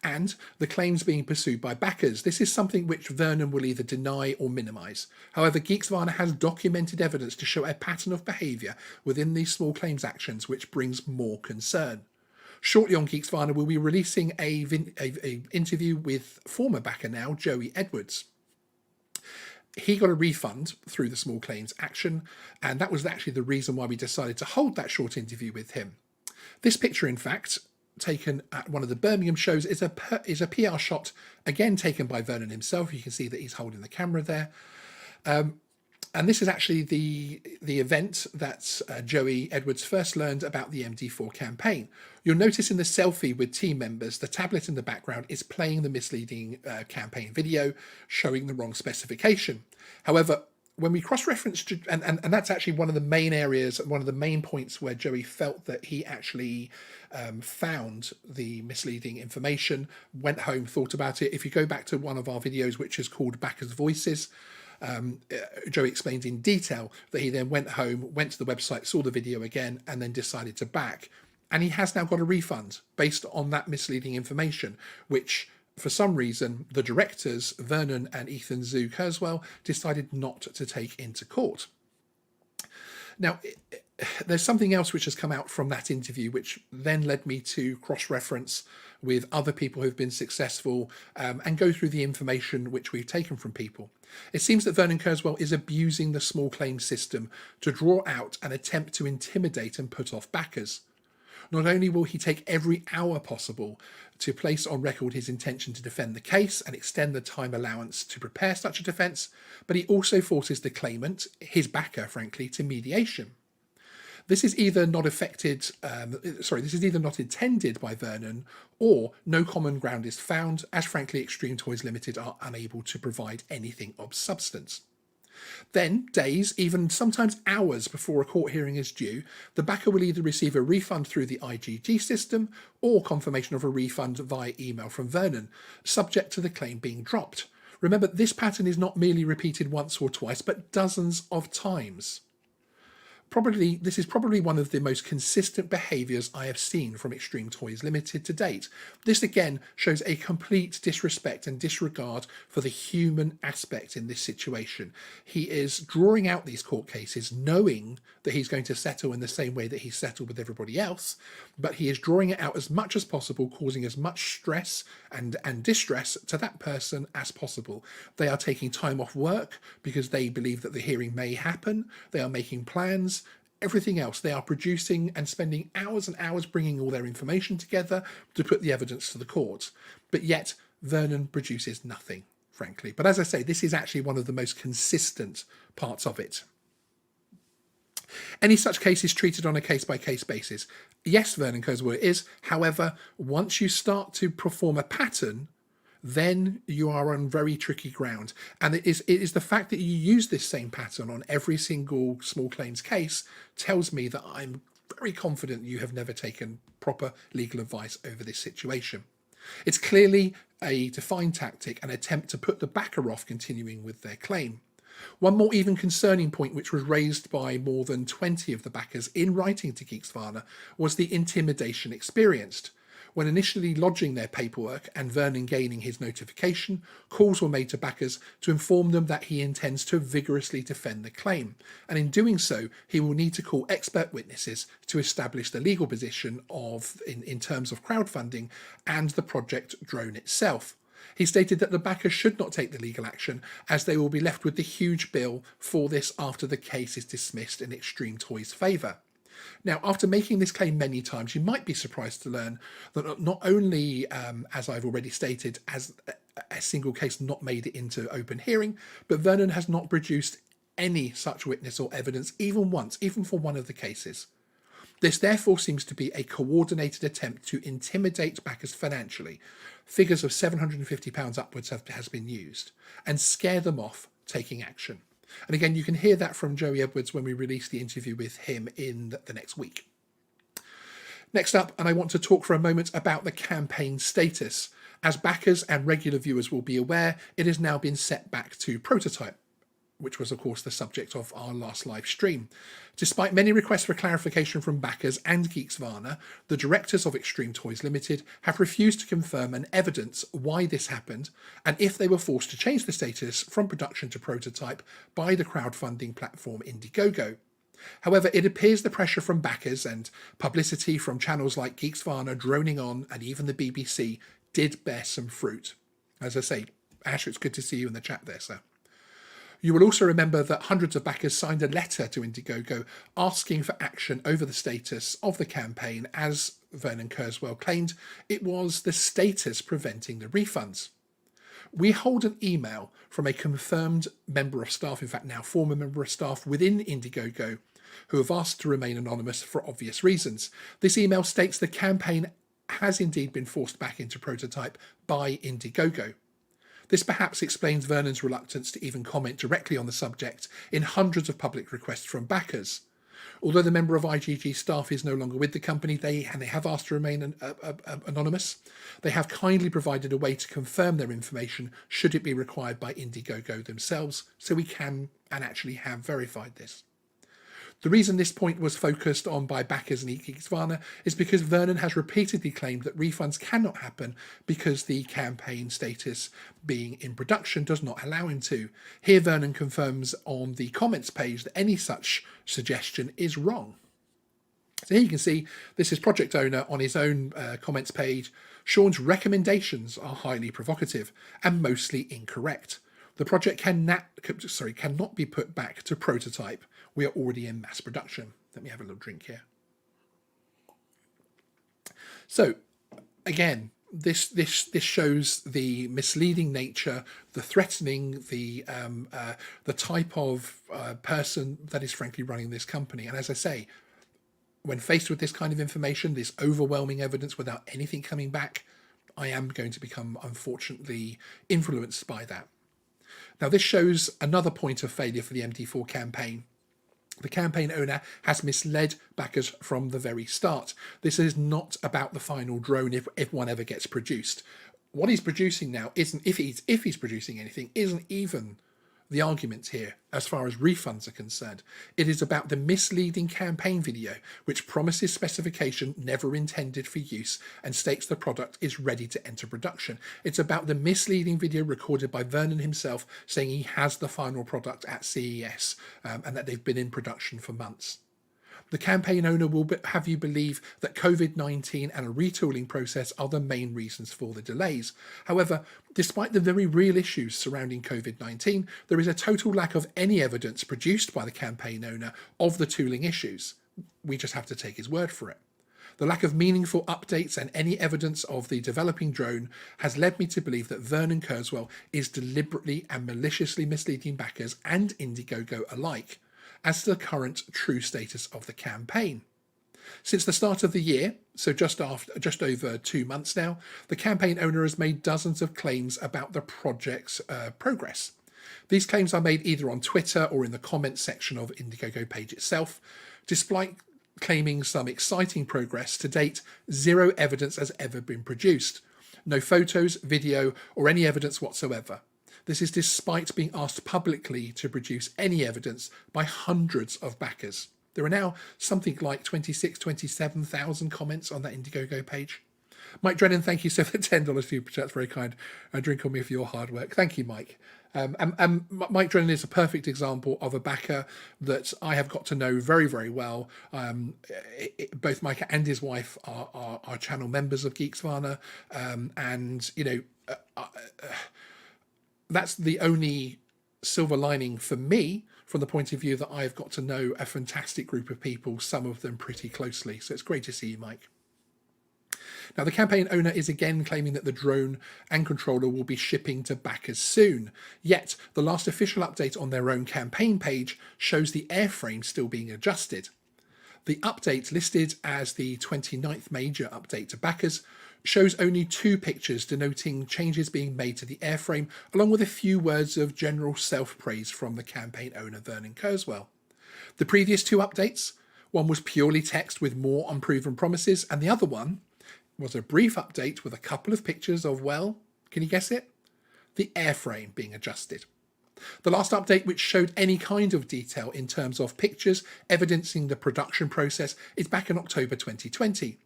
and the claims being pursued by backers. This is something which Vernon will either deny or minimise. However, Geeksvana has documented evidence to show a pattern of behaviour within these small claims actions which brings more concern. Shortly on Geeksvana, we'll be releasing a interview with former backer now, Joey Edwards. He got a refund through the small claims action, and that was actually the reason why we decided to hold that short interview with him. This picture, in fact, taken at one of the Birmingham shows, is a PR shot, again taken by Vernon himself. You can see that he's holding the camera there. And this is actually the event that Joey Edwards first learned about the MD4 campaign. You'll notice in the selfie with team members, the tablet in the background is playing the misleading campaign video, showing the wrong specification. However, when we cross-reference, and that's actually one of the main areas, one of the main points where Joey felt that he actually found the misleading information, went home, thought about it. If you go back to one of our videos, which is called Backers' Voices, Joey explains in detail that he then went home, went to the website, saw the video again, and then decided to back. And he has now got a refund based on that misleading information, which for some reason the directors, Vernon and Ethan Zoo Kurzweil, decided not to take into court. Now, there's something else which has come out from that interview, which then led me to cross-reference with other people who've been successful and go through the information which we've taken from people. It seems that Vernon Kurzweil is abusing the small claims system to draw out and attempt to intimidate and put off backers. Not only will he take every hour possible to place on record his intention to defend the case and extend the time allowance to prepare such a defence, but he also forces the claimant, his backer, frankly, to mediation. This is either not not intended by Vernon, or no common ground is found, as frankly Extreme Toys Limited are unable to provide anything of substance. Then, days, even sometimes hours before a court hearing is due, the backer will either receive a refund through the IGG system or confirmation of a refund via email from Vernon, subject to the claim being dropped. Remember, this pattern is not merely repeated once or twice, but dozens of times. This is probably one of the most consistent behaviours I have seen from Extreme Toys Limited to date. This again shows a complete disrespect and disregard for the human aspect in this situation. He is drawing out these court cases knowing that he's going to settle in the same way that he settled with everybody else, but he is drawing it out as much as possible, causing as much stress and distress to that person as possible. They are taking time off work because they believe that the hearing may happen. They are making plans. Everything else, they are producing and spending hours and hours bringing all their information together to put the evidence to the court. But yet, Vernon produces nothing, frankly. But as I say, this is actually one of the most consistent parts of it. Any such case is treated on a case-by-case basis. Yes, Vernon Kurzweil is. However, once you start to perform a pattern, then you are on very tricky ground. And it is the fact that you use this same pattern on every single small claims case tells me that I'm very confident you have never taken proper legal advice over this situation. It's clearly a defined tactic, an attempt to put the backer off continuing with their claim. One more even concerning point, which was raised by more than 20 of the backers in writing to Geeksvana, was the intimidation experienced. When initially lodging their paperwork and Vernon gaining his notification, calls were made to backers to inform them that he intends to vigorously defend the claim, and in doing so, he will need to call expert witnesses to establish the legal position in terms of crowdfunding and the project drone itself. He stated that the backers should not take the legal action, as they will be left with the huge bill for this after the case is dismissed in Extreme Toys' favour. Now, after making this claim many times, you might be surprised to learn that not only, as I've already stated, has a single case not made it into open hearing, but Vernon has not produced any such witness or evidence even once, even for one of the cases. This therefore seems to be a coordinated attempt to intimidate backers financially. Figures of £750 upwards has been used, and scare them off taking action. And again, you can hear that from Joey Edwards when we release the interview with him in the next week. Next up, and I want to talk for a moment about the campaign status. As backers and regular viewers will be aware, it has now been set back to prototype, which was of course the subject of our last live stream. Despite many requests for clarification from backers and Geeksvana, the directors of Extreme Toys Limited have refused to confirm and evidence why this happened, and if they were forced to change the status from production to prototype by the crowdfunding platform Indiegogo. However, it appears the pressure from backers and publicity from channels like Geeksvana, Droning On, and even the BBC did bear some fruit. As I say, Ash, it's good to see you in the chat there, sir. You will also remember that hundreds of backers signed a letter to Indiegogo asking for action over the status of the campaign, as Vernon Kurzweil claimed it was the status preventing the refunds. We hold an email from a confirmed member of staff, in fact now former member of staff within Indiegogo, who have asked to remain anonymous for obvious reasons. This email states the campaign has indeed been forced back into prototype by Indiegogo. This perhaps explains Vernon's reluctance to even comment directly on the subject in hundreds of public requests from backers. Although the member of IGG staff is no longer with the company, they have asked to remain anonymous. They have kindly provided a way to confirm their information should it be required by Indiegogo themselves, so we can and actually have verified this. The reason this point was focused on by backers and Geeksvana is because Vernon has repeatedly claimed that refunds cannot happen because the campaign status being in production does not allow him to. Here Vernon confirms on the comments page that any such suggestion is wrong. So here you can see this is project owner on his own comments page. Sean's recommendations are highly provocative and mostly incorrect. The project cannot be put back to prototype. We are already in mass production. Let me have a little drink here. So, again, this shows the misleading nature, the threatening, the type of person that is frankly running this company. And as I say, when faced with this kind of information, this overwhelming evidence without anything coming back, I am going to become, unfortunately, influenced by that. Now, this shows another point of failure for the MD4 campaign. The campaign owner has misled backers from the very start. This is not about the final drone if one ever gets produced. What he's producing now isn't, if he's producing anything, isn't even the argument here as far as refunds are concerned. It is about the misleading campaign video, which promises specification never intended for use and states the product is ready to enter production. It's about the misleading video recorded by Vernon himself saying he has the final product at CES and that they've been in production for months. The campaign owner will have you believe that COVID-19 and a retooling process are the main reasons for the delays. However, despite the very real issues surrounding COVID-19, there is a total lack of any evidence produced by the campaign owner of the tooling issues. We just have to take his word for it. The lack of meaningful updates and any evidence of the developing drone has led me to believe that Vernon Kurzweil is deliberately and maliciously misleading backers and Indiegogo alike as to the current true status of the campaign. Since the start of the year, so just over 2 months now, the campaign owner has made dozens of claims about the project's progress. These claims are made either on Twitter or in the comments section of Indiegogo page itself. Despite claiming some exciting progress, to date, zero evidence has ever been produced. No photos, video, or any evidence whatsoever. This is despite being asked publicly to produce any evidence by hundreds of backers. There are now something like 27,000 comments on that Indiegogo page. Mike Drennan, thank you so for $10 super chat. That's very kind. A drink on me for your hard work. Thank you, Mike. And Mike Drennan is a perfect example of a backer that I have got to know very, very well. Both Mike and his wife are channel members of Geeksvana. And, you know, that's the only silver lining for me from the point of view that I've got to know a fantastic group of people, some of them pretty closely. So it's great to see you, Mike. Now, the campaign owner is again claiming that the drone and controller will be shipping to backers soon. Yet, the last official update on their own campaign page shows the airframe still being adjusted. The update, listed as the 29th major update to backers, shows only 2 pictures denoting changes being made to the airframe, along with a few words of general self-praise from the campaign owner Vernon Kurzweil. The previous 2 updates, one was purely text with more unproven promises, and the other one was a brief update with a couple of pictures of, well, can you guess it? The airframe being adjusted. The last update, which showed any kind of detail in terms of pictures evidencing the production process, is back in October 2020.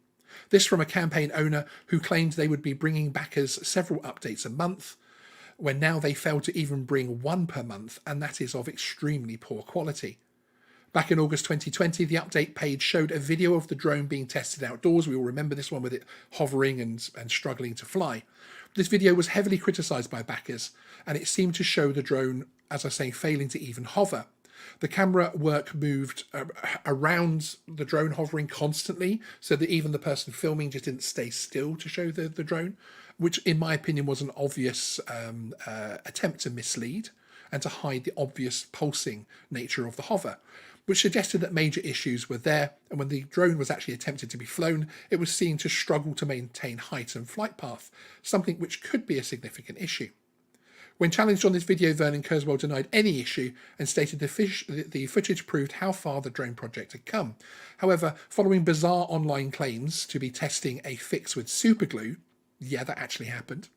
This from a campaign owner who claimed they would be bringing backers several updates a month, when now they fail to even bring 1 per month, and that is of extremely poor quality. Back in August 2020, the update page showed a video of the drone being tested outdoors. We all remember this one with it hovering and struggling to fly. This video was heavily criticised by backers, and it seemed to show the drone, as I say, failing to even hover. The camera work moved around the drone hovering constantly, so that even the person filming just didn't stay still to show the drone. which in my opinion was an obvious attempt to mislead and to hide the obvious pulsing nature of the hover, which suggested that major issues were there, and when the drone was actually attempted to be flown, it was seen to struggle to maintain height and flight path, something which could be a significant issue. When challenged on this video, Vernon Kurzweil denied any issue and stated the footage proved how far the drone project had come. However, following bizarre online claims to be testing a fix with superglue, yeah, that actually happened,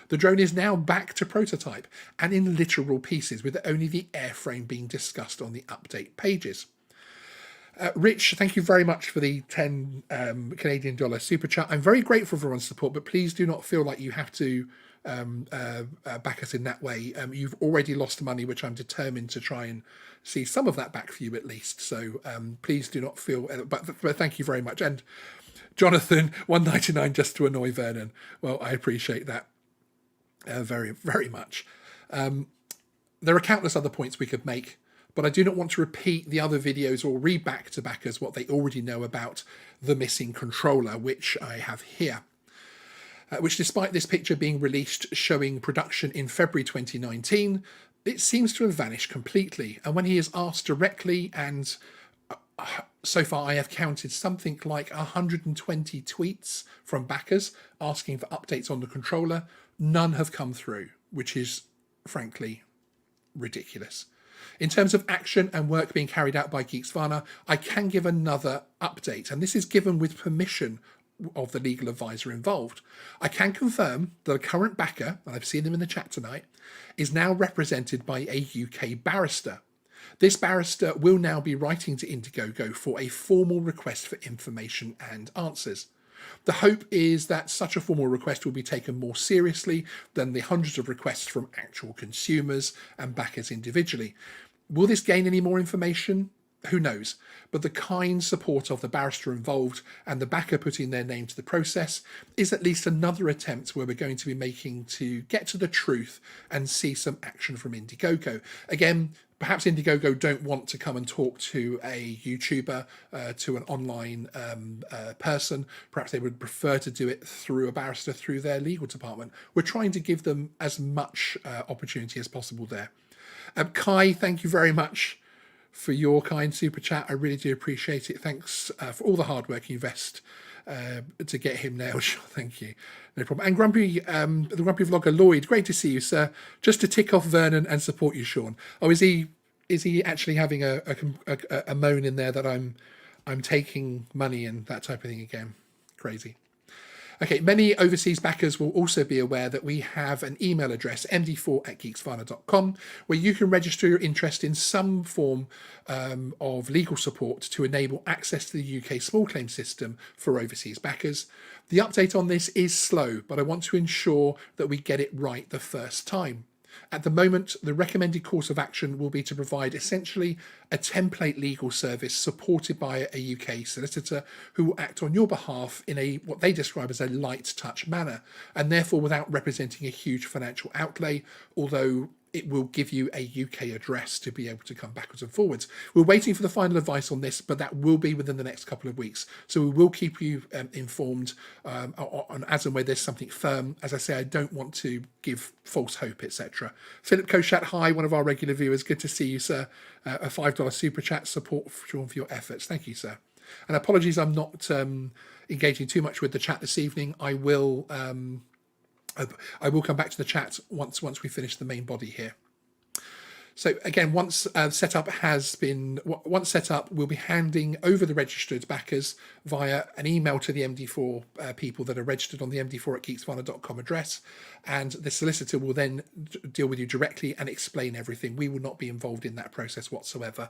the drone is now back to prototype and in literal pieces, with only the airframe being discussed on the update pages. Rich, thank you very much for the 10 Canadian dollar super chat. I'm very grateful for everyone's support, but please do not feel like you have to back us in that way. You've already lost money, which I'm determined to try and see some of that back for you at least. So please do not feel, but thank you very much. And Jonathan, $1.99 just to annoy Vernon. Well, I appreciate that very, very much. There are countless other points we could make, but I do not want to repeat the other videos or read back to backers what they already know about the missing controller, which I have here. Which, despite this picture being released showing production in February 2019, it seems to have vanished completely. And when he is asked directly, and so far I have counted something like 120 tweets from backers asking for updates on the controller, none have come through, which is frankly ridiculous. In terms of action and work being carried out by Geeksvana, I can give another update, and this is given with permission of the legal advisor involved. I can confirm that a current backer, and I've seen them in the chat tonight, is now represented by a UK barrister. This barrister will now be writing to Indiegogo for a formal request for information and answers. The hope is that such a formal request will be taken more seriously than the hundreds of requests from actual consumers and backers individually. Will this gain any more information? Who knows? But the kind support of the barrister involved and the backer putting their name to the process is at least another attempt where we're going to be making to get to the truth and see some action from Indiegogo. Again, perhaps Indiegogo don't want to come and talk to a YouTuber, to an online person. Perhaps they would prefer to do it through a barrister, through their legal department. We're trying to give them as much opportunity as possible there. Kai, thank you very much for your kind super chat. I really do appreciate it. Thanks for all the hard work you invest to get him nailed. Sure, thank you. No problem. And Grumpy, the Grumpy Vlogger Lloyd, great to see you, sir. Just to tick off Vernon and support you, Sean. Oh, is he actually having a moan in there that I'm taking money and that type of thing again? Crazy. Okay, many overseas backers will also be aware that we have an email address, md4@geeksvana.com, where you can register your interest in some form of legal support to enable access to the UK small claim system for overseas backers. The update on this is slow, but I want to ensure that we get it right the first time. At the moment, the recommended course of action will be to provide essentially a template legal service supported by a UK solicitor who will act on your behalf in what they describe as a light touch manner, and therefore without representing a huge financial outlay, although it will give you a UK address to be able to come backwards and forwards. We're waiting for the final advice on this, but that will be within the next couple of weeks. So we will keep you informed on as and when there's something firm. As I say, I don't want to give false hope, etc. Philip Koshat, hi, one of our regular viewers. Good to see you, sir. A $5 super chat support for your efforts. Thank you, sir. And apologies, I'm not engaging too much with the chat this evening. I will come back to the chat once we finish the main body here. So again, once set up, we'll be handing over the registered backers via an email to the MD4 people that are registered on the md4@geeksvana.com address, and the solicitor will then deal with you directly and explain everything. We will not be involved in that process whatsoever,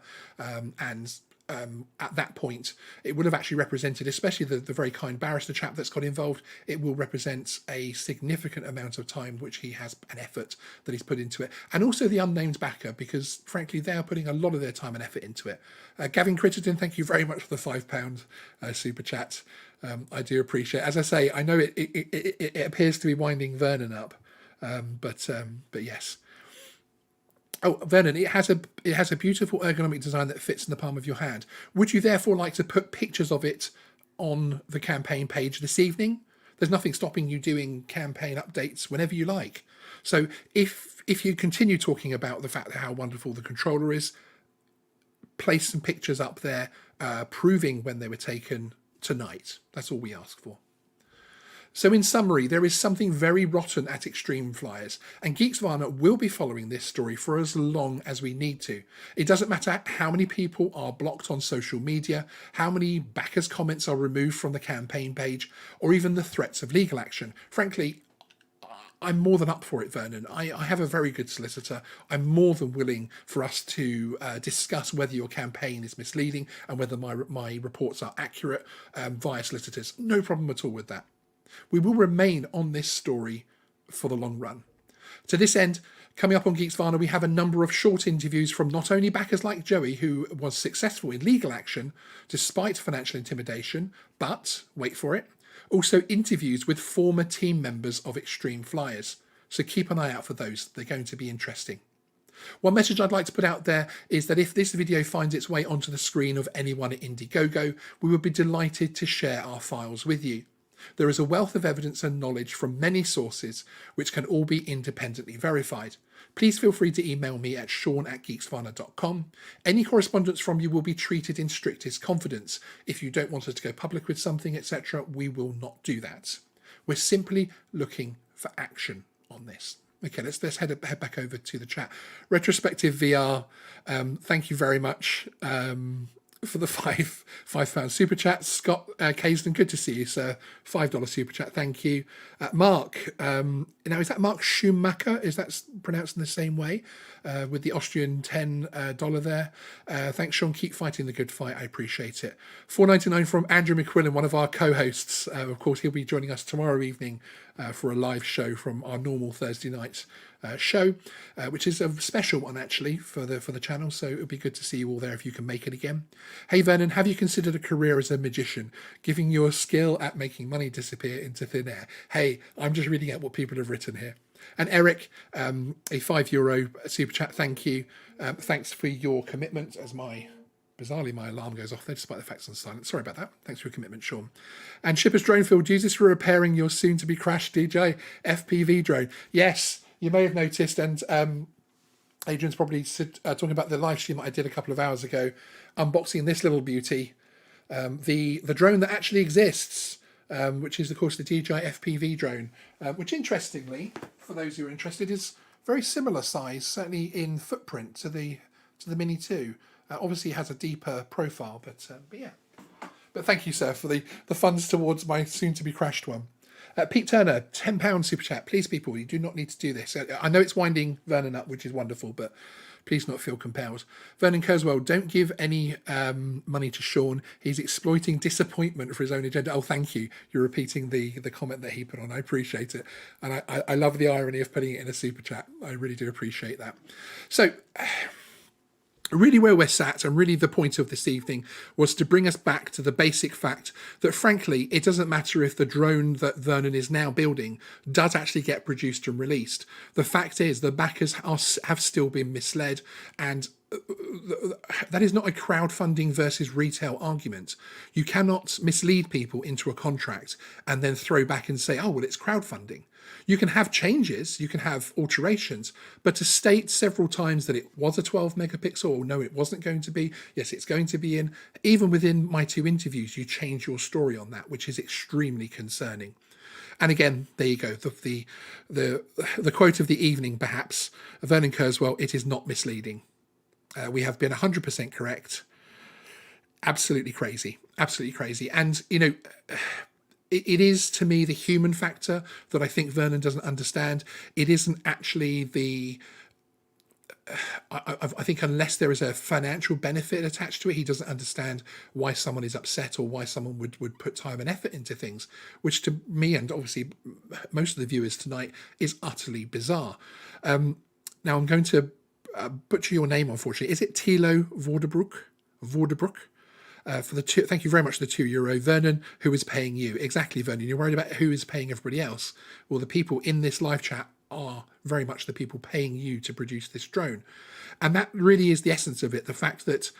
at that point, it would have actually represented, especially the very kind barrister chap that's got involved, it will represent a significant amount of time which he has, an effort that he's put into it. And also the unnamed backer, because frankly, they are putting a lot of their time and effort into it. Gavin Critterton, thank you very much for the £5 super chat. I do appreciate it. As I say, I know it appears to be winding Vernon up, but yes. Oh, Vernon, it has a beautiful ergonomic design that fits in the palm of your hand. Would you therefore like to put pictures of it on the campaign page this evening? There's nothing stopping you doing campaign updates whenever you like. So if you continue talking about the fact that how wonderful the controller is, place some pictures up there proving when they were taken tonight. That's all we ask for. So in summary, there is something very rotten at Extreme Flyers, and Geeksvana will be following this story for as long as we need to. It doesn't matter how many people are blocked on social media, how many backers' comments are removed from the campaign page, or even the threats of legal action. Frankly, I'm more than up for it, Vernon. I have a very good solicitor. I'm more than willing for us to discuss whether your campaign is misleading and whether my reports are accurate via solicitors. No problem at all with that. We will remain on this story for the long run. To this end, coming up on Geeksvana, we have a number of short interviews from not only backers like Joey, who was successful in legal action despite financial intimidation, but, wait for it, also interviews with former team members of Extreme Flyers. So keep an eye out for those. They're going to be interesting. One message I'd like to put out there is that if this video finds its way onto the screen of anyone at Indiegogo, we would be delighted to share our files with you. There is a wealth of evidence and knowledge from many sources which can all be independently verified. Please feel free to email me at sean@geeksvana.com. Any correspondence from you will be treated in strictest confidence. If you don't want us to go public with something, etc., we will not do that. We're simply looking for action on this. Okay, let's head back over to the chat. Retrospective VR, thank you very much for the £5 super chat. Scott Caisden, good to see you, sir. $5 super chat, thank you. Mark, now is that Mark Schumacher? Is that pronounced in the same way? With the Austrian $10 there. Thanks, Sean. Keep fighting the good fight. I appreciate it. $4.99 from Andrew McQuillan, one of our co-hosts. Of course, he'll be joining us tomorrow evening for a live show from our normal Thursday night show, which is a special one actually for the channel. So it would be good to see you all there if you can make it again. Hey Vernon, have you considered a career as a magician, giving your skill at making money disappear into thin air? Hey, I'm just reading out what people have written here. And Eric, a €5 super chat, thank you. Thanks for your commitment. As bizarrely my alarm goes off there despite the fact it's on silent. Sorry about that. Thanks for your commitment, Sean. And Shipper's Dronefield, use this for repairing your soon to be crashed DJI FPV drone. Yes, you may have noticed, and Adrian's probably talking about the live stream that I did a couple of hours ago, unboxing this little beauty, the drone that actually exists, which is of course the DJI FPV drone, which interestingly, for those who are interested, is very similar size, certainly in footprint to the Mini 2. Obviously, it has a deeper profile, but yeah. But thank you, sir, for the funds towards my soon-to-be crashed one. Pete Turner, £10 super chat. Please, people, you do not need to do this. I know it's winding Vernon up, which is wonderful, but please not feel compelled. Vernon Kurzweil, don't give any money to Sean. He's exploiting disappointment for his own agenda. Oh, thank you. You're repeating the comment that he put on. I appreciate it. And I love the irony of putting it in a super chat. I really do appreciate that. So really where we're sat, and really the point of this evening, was to bring us back to the basic fact that, frankly, it doesn't matter if the drone that Vernon is now building does actually get produced and released. The fact is the backers have still been misled, and that is not a crowdfunding versus retail argument. You cannot mislead people into a contract and then throw back and say, oh, well, it's crowdfunding. You can have changes, you can have alterations, but to state several times that it was a 12 megapixel, or no, it wasn't going to be, yes, it's going to be in, even within my 2 interviews, you change your story on that, which is extremely concerning. And again, there you go, the quote of the evening, perhaps, Vernon Kurzweil, it is not misleading. We have been 100% correct. Absolutely crazy, absolutely crazy. And, you know, it is, to me, the human factor that I think Vernon doesn't understand. It isn't actually the... I think unless there is a financial benefit attached to it, he doesn't understand why someone is upset or why someone would put time and effort into things, which to me, and obviously most of the viewers tonight, is utterly bizarre. Now I'm going to butcher your name, unfortunately. Is it Thilo Vorderbrook? For the two, thank you very much for the €2. Vernon, who is paying you? Exactly, Vernon. You're worried about who is paying everybody else. Well, the people in this live chat are very much the people paying you to produce this drone. And that really is the essence of it. The fact that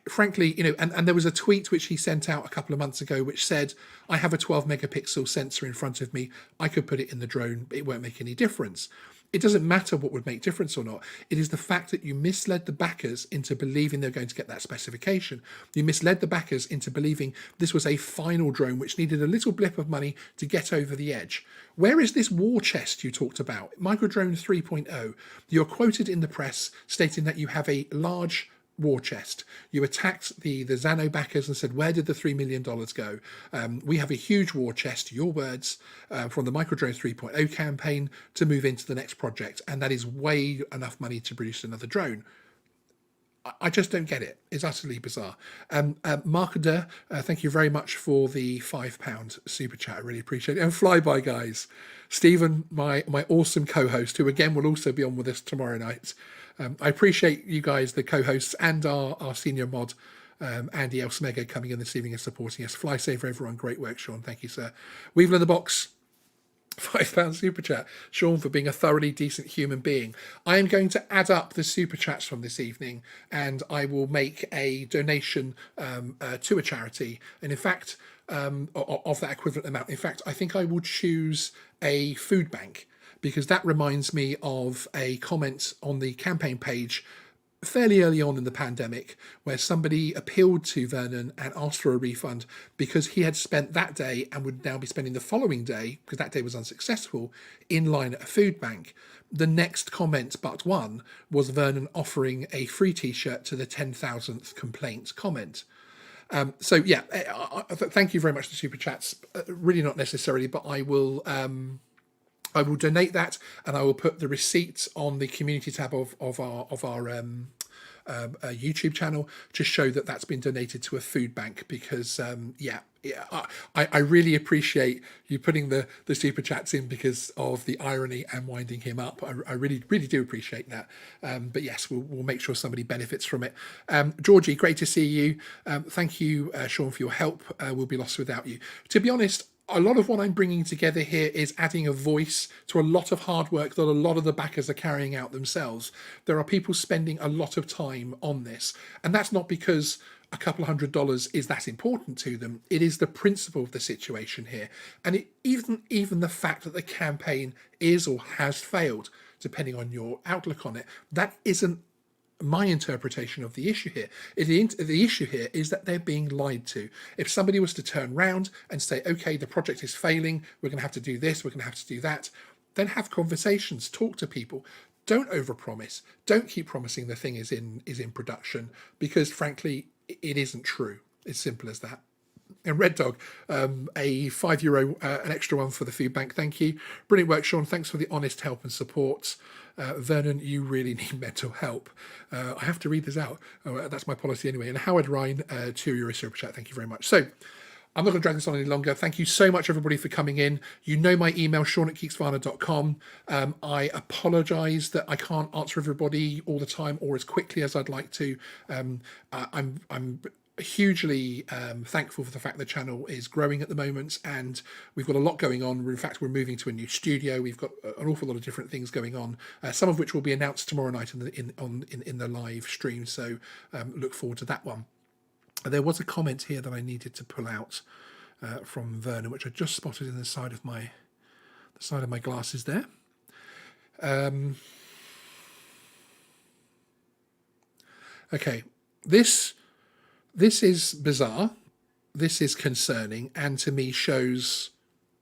frankly, and there was a tweet which he sent out a couple of months ago which said, I have a 12 megapixel sensor in front of me. I could put it in the drone. It won't make any difference. It doesn't matter what would make difference or not. It is the fact that you misled the backers into believing they're going to get that specification. You misled the backers into believing this was a final drone which needed a little blip of money to get over the edge. Where is this war chest you talked about? Microdrone 3.0. You're quoted in the press stating that you have a large war chest. You attacked the Zano backers and said, where did the $3 million go? We have a huge war chest, your words, from the Microdrone 3.0 campaign to move into the next project. And that is way enough money to produce another drone. I just don't get it. It's utterly bizarre. Mark Adair, thank you very much for the £5 super chat. I really appreciate it. And Flyby guys, Stephen, my awesome co-host, who again will also be on with us tomorrow night. I appreciate you guys, the co-hosts, and our senior mod, Andy Elsmega, coming in this evening and supporting us. Fly safe, everyone. Great work, Sean. Thank you, sir. Weevil in the box, £5 super chat. Sean, for being a thoroughly decent human being. I am going to add up the super chats from this evening, and I will make a donation to a charity. And in fact, of that equivalent amount. In fact, I think I will choose a food bank, because that reminds me of a comment on the campaign page fairly early on in the pandemic where somebody appealed to Vernon and asked for a refund because he had spent that day and would now be spending the following day, because that day was unsuccessful, in line at a food bank. The next comment but one was Vernon offering a free t-shirt to the 10,000th complaint comment. So yeah, thank you very much for super chats. Really not necessarily, but I will donate that, and I will put the receipt on the community tab of our YouTube channel to show that that's been donated to a food bank, because I really appreciate you putting the super chats in because of the irony and winding him up. I really do appreciate that. But yes, we'll make sure somebody benefits from it. Georgie, great to see you. Thank you, Sean, for your help. We'll be lost without you. To be honest, a lot of what I'm bringing together here is adding a voice to a lot of hard work that a lot of the backers are carrying out themselves. There are people spending a lot of time on this, and that's not because a couple $100 is that important to them. It is the principle of the situation here, and even the fact that the campaign is or has failed, depending on your outlook on it, that isn't my interpretation of the issue here. The issue here is that they're being lied to. If somebody was to turn round and say, okay, the project is failing, we're going to have to do this, we're going to have to do that, then have conversations, talk to people. Don't overpromise. Don't keep promising the thing is in production, because frankly, it isn't true. It's simple as that. And Red Dog, a €5, an extra one for the food bank. Thank you. Brilliant work, Sean. Thanks for the honest help and support. Vernon, you really need mental help. I have to read this out. That's my policy anyway. And Howard Ryan, €2 super chat. Thank you very much. So I'm not going to drag this on any longer. Thank you so much, everybody, for coming in. You know my email, sean@geeksvana.com. I apologise that I can't answer everybody all the time or as quickly as I'd like to. I'm hugely thankful for the fact the channel is growing at the moment, and we've got a lot going on. In fact, we're moving to a new studio. We've got an awful lot of different things going on, some of which will be announced tomorrow night in the live stream, so look forward to that one. There was a comment here that I needed to pull out from Vernon, which I just spotted in the side of my glasses there. Okay, this is bizarre, this is concerning, and to me shows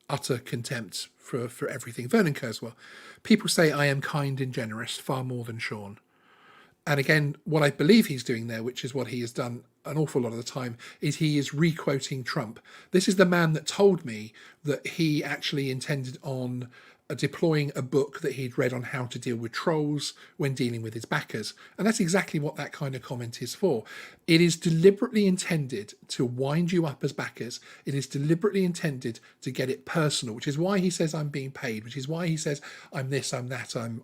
utter contempt for everything. Vernon Kurzweil, people say I am kind and generous, far more than Sean. And again, what I believe he's doing there, which is what he has done an awful lot of the time, is he is re-quoting Trump. This is the man that told me that he actually intended on deploying a book that he'd read on how to deal with trolls when dealing with his backers. And that's exactly what that kind of comment is for. It is deliberately intended to wind you up as backers. It is deliberately intended to get it personal, which is why he says I'm being paid, which is why he says I'm this, I'm that, I'm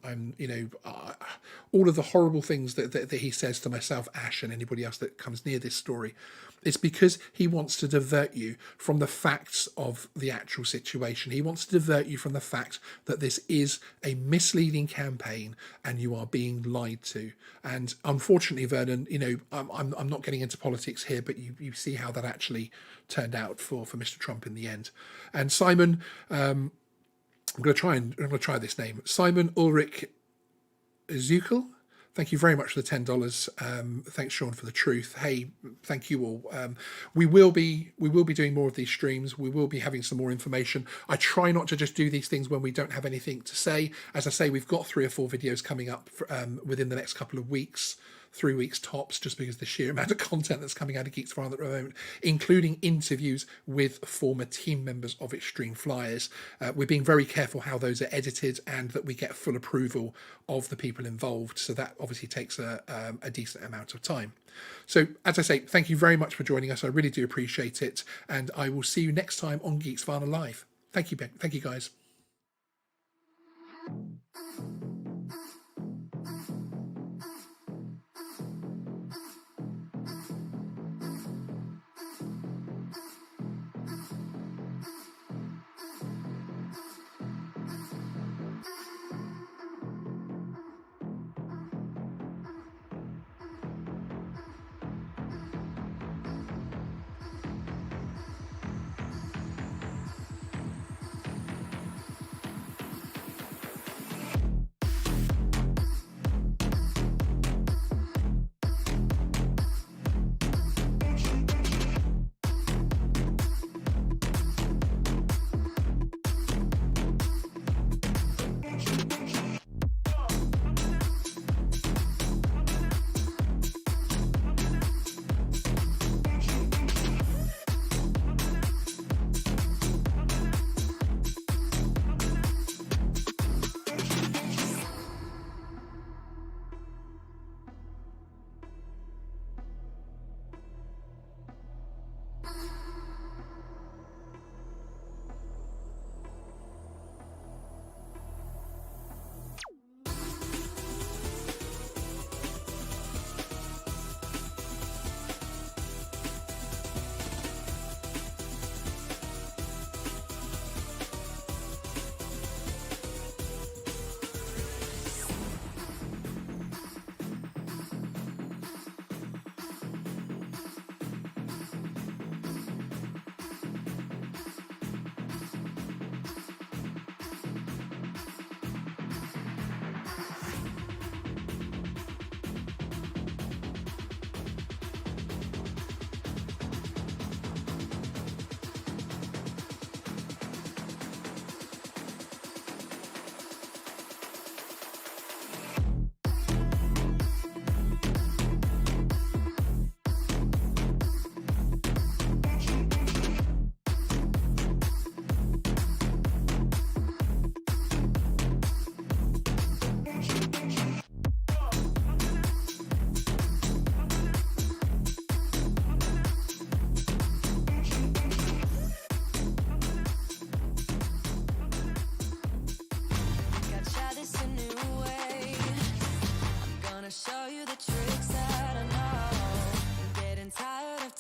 all of the horrible things that he says to myself, Ash, and anybody else that comes near this story. It's because he wants to divert you from the facts of the actual situation. He wants to divert you from the fact that this is a misleading campaign and you are being lied to. And unfortunately, Vernon, you know, I'm not getting into politics here, but you see how that actually turned out for Mr. Trump in the end. And Simon, I'm going to try this name, Simon Ulrich Zukel. Thank you very much for the $10. Thanks, Sean, for the truth. Hey, thank you all. We will be doing more of these streams. We will be having some more information. I try not to just do these things when we don't have anything to say. As I say, we've got 3 or 4 videos coming up within the next couple of weeks. 3 weeks tops, just because the sheer amount of content that's coming out of Geeksvana at the moment, including interviews with former team members of Extreme Flyers. We're being very careful how those are edited and that we get full approval of the people involved. So that obviously takes a decent amount of time. So as I say, thank you very much for joining us. I really do appreciate it. And I will see you next time on Geeksvana Live. Thank you, Ben. Thank you, guys.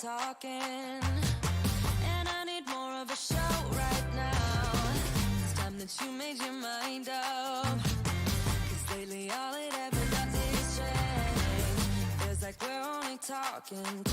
talking, and I need more of a show right now. It's time that you made your mind up, 'cause lately all it ever does is change. Feels like we're only talking